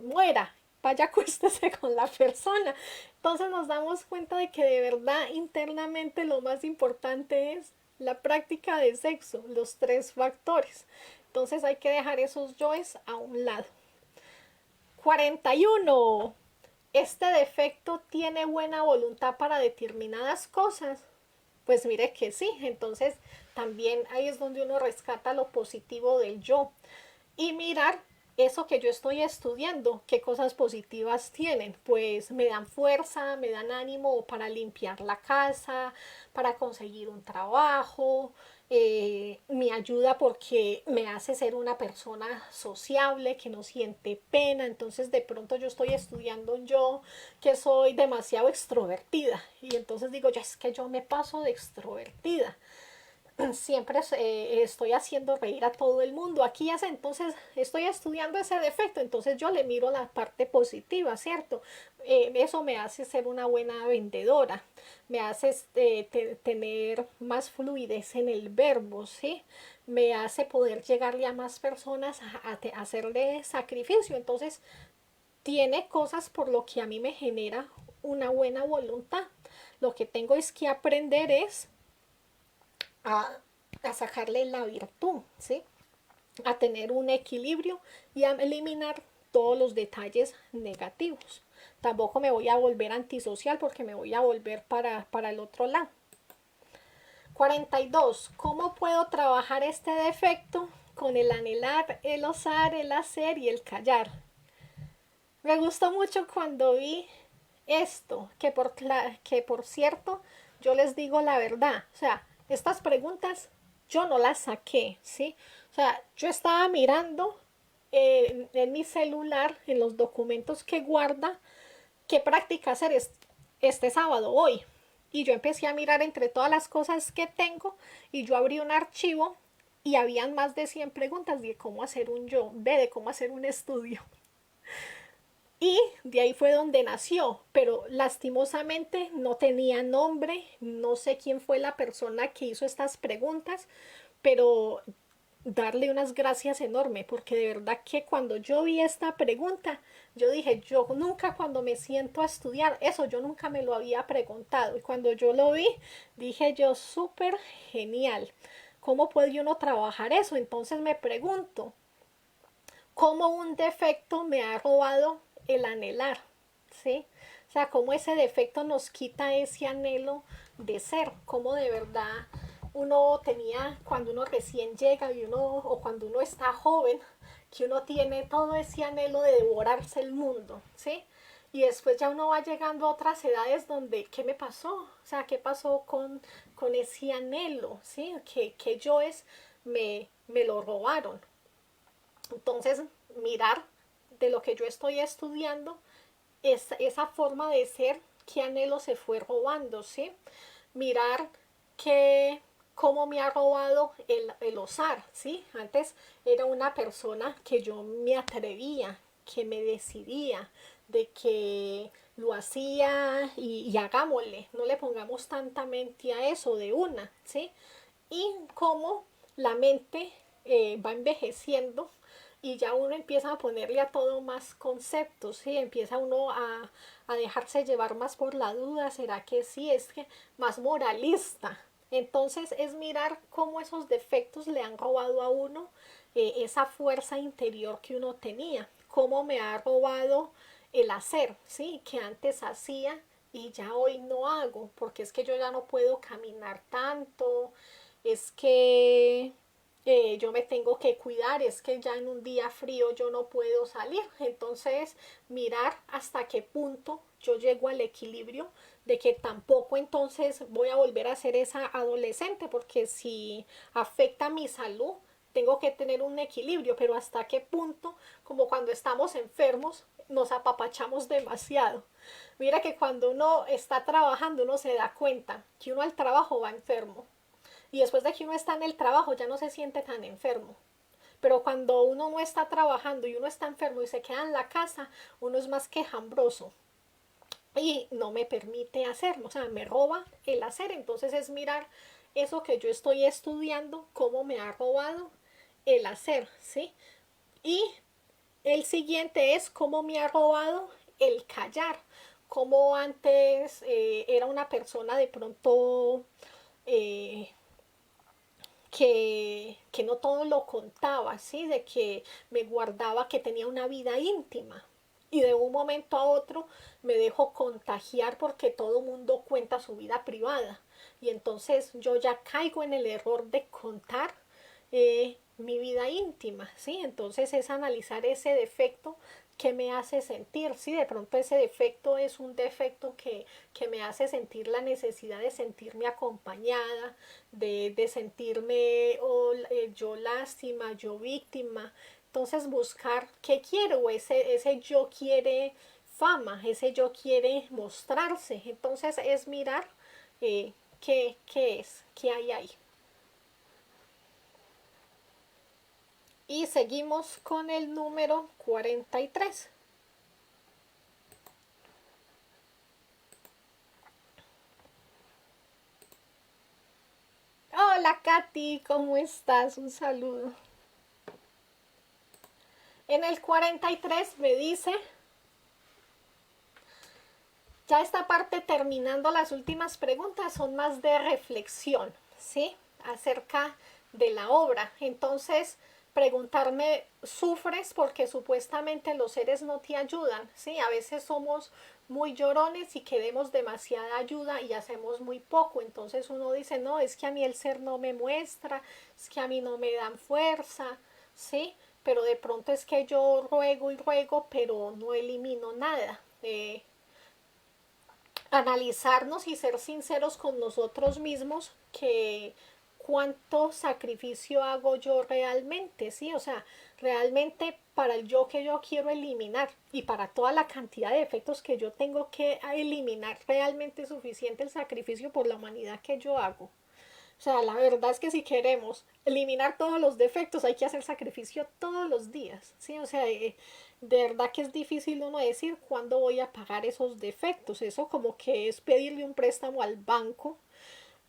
A: muera, vaya acuéstese con la persona. Entonces nos damos cuenta de que de verdad internamente lo más importante es la práctica de sexo, los tres factores. Entonces hay que dejar esos yoes a un lado. 41. ¿Este defecto tiene buena voluntad para determinadas cosas? Pues mire que sí, entonces también ahí es donde uno rescata lo positivo del yo y mirar eso que yo estoy estudiando, qué cosas positivas tienen. Pues me dan fuerza, me dan ánimo para limpiar la casa, para conseguir un trabajo, me ayuda porque me hace ser una persona sociable, que no siente pena. Entonces de pronto yo estoy estudiando yo que soy demasiado extrovertida y entonces digo, ya es que yo me paso de extrovertida, siempre estoy haciendo reír a todo el mundo. Aquí hace, entonces estoy estudiando ese defecto, entonces yo le miro la parte positiva, ¿cierto? Eso me hace ser una buena vendedora, me hace tener más fluidez en el verbo, ¿sí? Me hace poder llegarle a más personas a hacerle sacrificio. Entonces tiene cosas por lo que a mí me genera una buena voluntad. Lo que tengo es que aprender es a, a sacarle la virtud, ¿sí? A tener un equilibrio y a eliminar todos los detalles negativos. Tampoco me voy a volver antisocial porque me voy a volver para el otro lado. 42. ¿Cómo puedo trabajar este defecto con el anhelar, el osar, el hacer y el callar? Me gustó mucho cuando vi esto, que por cierto, yo les digo la verdad. O sea, estas preguntas yo no las saqué, ¿sí? O sea, yo estaba mirando en mi celular, en los documentos que guarda, qué práctica hacer este sábado, hoy. Y yo empecé a mirar entre todas las cosas que tengo y yo abrí un archivo y habían más de 100 preguntas de cómo hacer un yo, de cómo hacer un estudio. Y de ahí fue donde nació, pero lastimosamente no tenía nombre, no sé quién fue la persona que hizo estas preguntas, pero darle unas gracias enormes, porque de verdad que cuando yo vi esta pregunta, yo dije, yo nunca cuando me siento a estudiar, eso yo nunca me lo había preguntado, y cuando yo lo vi, dije yo, súper genial, ¿cómo puede uno trabajar eso? Entonces me pregunto, cómo un defecto me ha robado el anhelar, ¿sí? O sea, cómo ese defecto nos quita ese anhelo de ser, cómo de verdad uno tenía cuando uno recién llega y uno, o cuando uno está joven, que uno tiene todo ese anhelo de devorarse el mundo, ¿sí? Y después ya uno va llegando a otras edades donde, ¿qué me pasó? O sea, ¿qué pasó con ese anhelo? ¿Sí? Que yo me lo robaron. Entonces, mirar de lo que yo estoy estudiando, esa forma de ser, qué anhelo se fue robando, ¿sí? Mirar que cómo me ha robado el osar, ¿sí? Antes era una persona que yo me atrevía, que me decidía, de que lo hacía y hagámosle, no le pongamos tanta mente a eso de una, ¿sí? Y cómo la mente va envejeciendo y ya uno empieza a ponerle a todo más conceptos, ¿sí? Empieza uno a dejarse llevar más por la duda, ¿será que sí? Es que más moralista. Entonces es mirar cómo esos defectos le han robado a uno esa fuerza interior que uno tenía, cómo me ha robado el hacer, ¿sí? Que antes hacía y ya hoy no hago, porque es que yo ya no puedo caminar tanto, es que yo me tengo que cuidar, es que ya en un día frío yo no puedo salir. Entonces, mirar hasta qué punto yo llego al equilibrio de que tampoco entonces voy a volver a ser esa adolescente, porque si afecta mi salud, tengo que tener un equilibrio, pero hasta qué punto, como cuando estamos enfermos, nos apapachamos demasiado. Mira que cuando uno está trabajando, uno se da cuenta que uno al trabajo va enfermo y después de que uno está en el trabajo ya no se siente tan enfermo. Pero cuando uno no está trabajando y uno está enfermo y se queda en la casa, uno es más quejambroso y no me permite hacerlo, o sea, me roba el hacer. Entonces es mirar eso que yo estoy estudiando, cómo me ha robado el hacer, ¿sí? Y el siguiente es cómo me ha robado el callar, como antes era una persona de pronto que no todo lo contaba, ¿sí? De que me guardaba que tenía una vida íntima. Y de un momento a otro me dejo contagiar porque todo mundo cuenta su vida privada. Y entonces yo ya caigo en el error de contar mi vida íntima, ¿sí? Entonces es analizar ese defecto que me hace sentir, ¿sí? De pronto ese defecto es un defecto que me hace sentir la necesidad de sentirme acompañada, de sentirme yo lástima, yo víctima. Entonces buscar qué quiero, ese yo quiere fama, ese yo quiere mostrarse. Entonces es mirar qué es, qué hay ahí. Y seguimos con el número 43. Hola Katy, ¿cómo estás? Un saludo. En el 43 me dice, ya esta parte terminando las últimas preguntas son más de reflexión, ¿sí? Acerca de la obra. Entonces, preguntarme, ¿sufres porque supuestamente los seres no te ayudan? ¿Sí? A veces somos muy llorones y queremos demasiada ayuda y hacemos muy poco. Entonces uno dice, no, es que a mí el ser no me muestra, es que a mí no me dan fuerza, ¿sí? Pero de pronto es que yo ruego y ruego, pero no elimino nada. Analizarnos y ser sinceros con nosotros mismos que cuánto sacrificio hago yo realmente, ¿sí? O sea, realmente para el yo que yo quiero eliminar y para toda la cantidad de defectos que yo tengo que eliminar, realmente es suficiente el sacrificio por la humanidad que yo hago. O sea, la verdad es que si queremos eliminar todos los defectos, hay que hacer sacrificio todos los días, ¿sí? O sea, de verdad que es difícil uno decir cuándo voy a pagar esos defectos. Eso como que es pedirle un préstamo al banco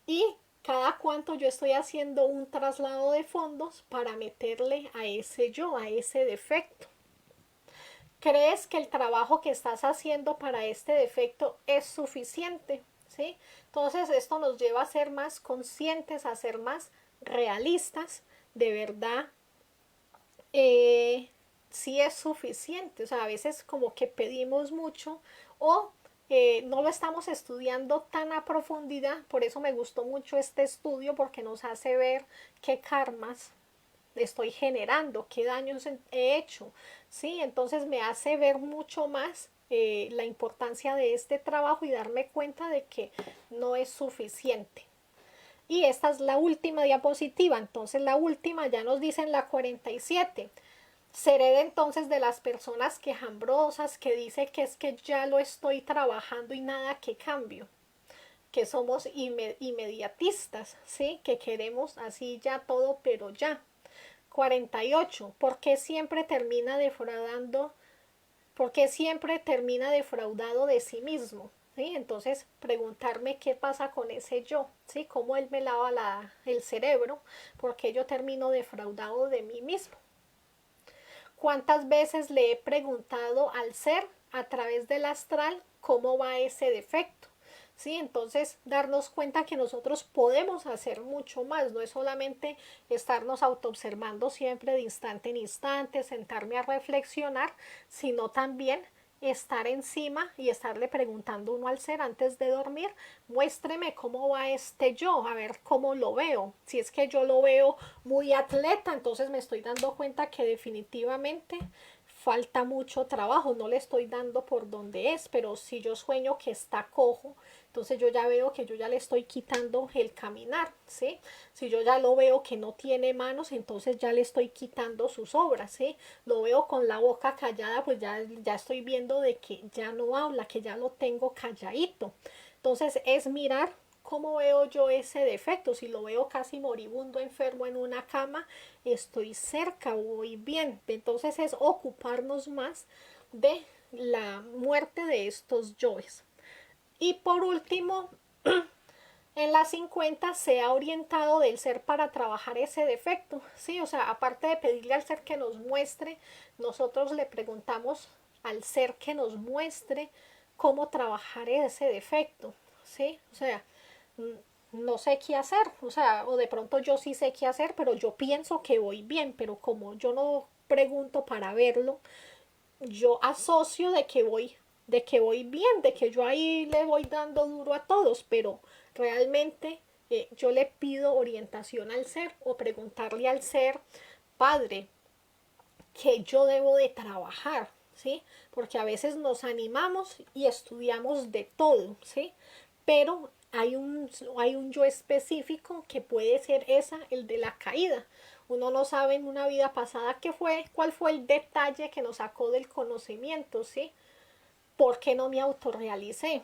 A: y cada cuánto yo estoy haciendo un traslado de fondos para meterle a ese yo, a ese defecto. ¿Crees que el trabajo que estás haciendo para este defecto es suficiente? ¿Sí? Entonces esto nos lleva a ser más conscientes, a ser más realistas, de verdad, sí es suficiente. O sea, a veces como que pedimos mucho o no lo estamos estudiando tan a profundidad. Por eso me gustó mucho este estudio, porque nos hace ver qué karmas estoy generando, qué daños he hecho, ¿sí? Entonces me hace ver mucho más la importancia de este trabajo y darme cuenta de que no es suficiente. Y esta es la última diapositiva, entonces la última ya nos dice en la 47. Seré de entonces de las personas quejambrosas que dice que es que ya lo estoy trabajando y nada que cambio, que somos inmediatistas, ¿sí? Que queremos así ya todo, pero ya. 48. ¿Por qué siempre termina defraudando? ¿Por qué siempre termina defraudado de sí mismo? ¿Sí? Entonces, preguntarme qué pasa con ese yo, ¿sí? Cómo él me lava el cerebro, porque yo termino defraudado de mí mismo. ¿Cuántas veces le he preguntado al ser a través del astral cómo va ese defecto? ¿Sí? Entonces, darnos cuenta que nosotros podemos hacer mucho más, no es solamente estarnos autoobservando siempre de instante en instante, sentarme a reflexionar, sino también estar encima y estarle preguntando uno al ser antes de dormir, muéstreme cómo va este yo, a ver cómo lo veo. Si es que yo lo veo muy atleta, entonces me estoy dando cuenta que definitivamente falta mucho trabajo, no le estoy dando por donde es, pero si yo sueño que está cojo, entonces yo ya veo que yo ya le estoy quitando el caminar, ¿sí? Si yo ya lo veo que no tiene manos, entonces ya le estoy quitando sus obras, ¿sí? Lo veo con la boca callada, pues ya estoy viendo de que ya no habla, que ya lo tengo calladito. Entonces es mirar cómo veo yo ese defecto. Si lo veo casi moribundo, enfermo en una cama, estoy cerca, voy bien. Entonces es ocuparnos más de la muerte de estos yoes. Y por último, en la 50 se ha orientado del ser para trabajar ese defecto, ¿sí? O sea, aparte de pedirle al ser que nos muestre, nosotros le preguntamos al ser que nos muestre cómo trabajar ese defecto, ¿sí? O sea, no sé qué hacer, o sea, o de pronto yo sí sé qué hacer, pero yo pienso que voy bien, pero como yo no pregunto para verlo, yo asocio de que voy bien, de que yo ahí le voy dando duro a todos, pero realmente yo le pido orientación al ser o preguntarle al ser, padre, que yo debo de trabajar, ¿sí? Porque a veces nos animamos y estudiamos de todo, ¿sí? Pero hay un yo específico que puede ser el de la caída. Uno no sabe en una vida pasada cuál fue el detalle que nos sacó del conocimiento, ¿sí? ¿Por qué no me autorrealicé?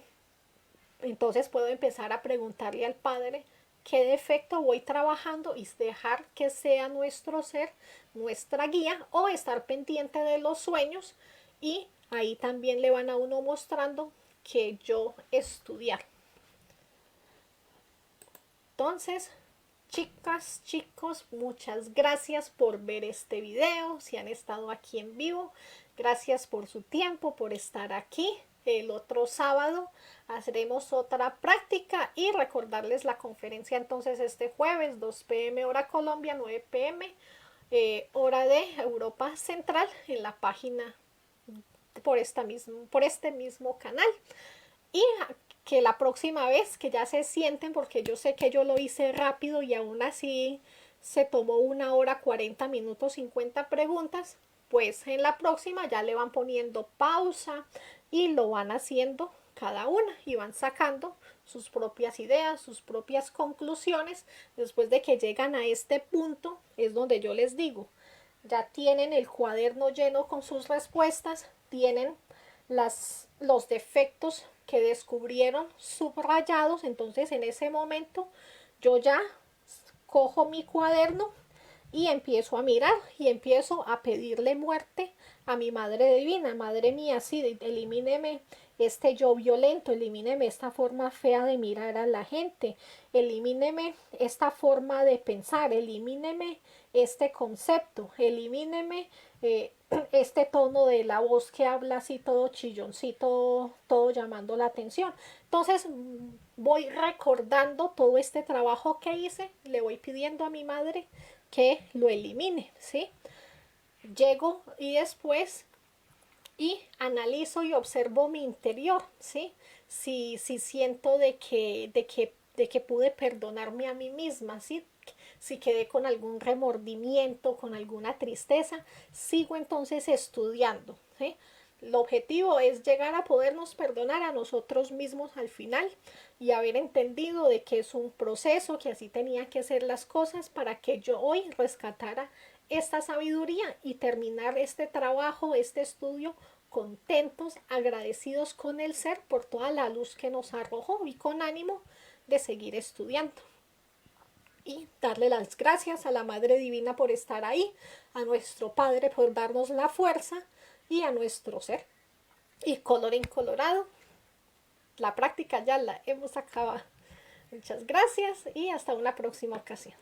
A: Entonces puedo empezar a preguntarle al Padre qué defecto voy trabajando y dejar que sea nuestro ser, nuestra guía, o estar pendiente de los sueños, y ahí también le van a uno mostrando que yo estudiar. Entonces, chicas, chicos, muchas gracias por ver este video, si han estado aquí en vivo, gracias por su tiempo, por estar aquí. El otro sábado haremos otra práctica y recordarles la conferencia entonces este jueves, 2 p.m. hora Colombia, 9 p.m. Hora de Europa Central, en la página por este mismo canal. Y que la próxima vez que ya se sienten, porque yo sé que yo lo hice rápido y aún así se tomó 1 hora 40 minutos 50 preguntas, pues en la próxima ya le van poniendo pausa y lo van haciendo cada una y van sacando sus propias ideas, sus propias conclusiones. Después de que llegan a este punto es donde yo les digo, ya tienen el cuaderno lleno con sus respuestas, tienen los defectos que descubrieron subrayados, entonces en ese momento yo ya cojo mi cuaderno y empiezo a mirar y empiezo a pedirle muerte a mi Madre Divina. Madre mía, sí, elimíneme este yo violento, elimíneme esta forma fea de mirar a la gente, elimíneme esta forma de pensar, elimíneme este concepto, elimíneme este tono de la voz que habla así todo chilloncito, todo llamando la atención. Entonces voy recordando todo este trabajo que hice, le voy pidiendo a mi madre que lo elimine, ¿sí? llego y después y analizo y observo mi interior, ¿sí? Si siento de que pude perdonarme a mí misma, ¿sí? Si quedé con algún remordimiento, con alguna tristeza, sigo entonces estudiando, ¿sí? El objetivo es llegar a podernos perdonar a nosotros mismos al final y haber entendido de que es un proceso, que así tenía que ser las cosas para que yo hoy rescatara esta sabiduría y terminar este trabajo, este estudio contentos, agradecidos con el ser por toda la luz que nos arrojó y con ánimo de seguir estudiando. Y darle las gracias a la Madre Divina por estar ahí, a nuestro Padre por darnos la fuerza y a nuestro ser. Y colorín colorado, la práctica ya la hemos acabado. Muchas gracias y hasta una próxima ocasión.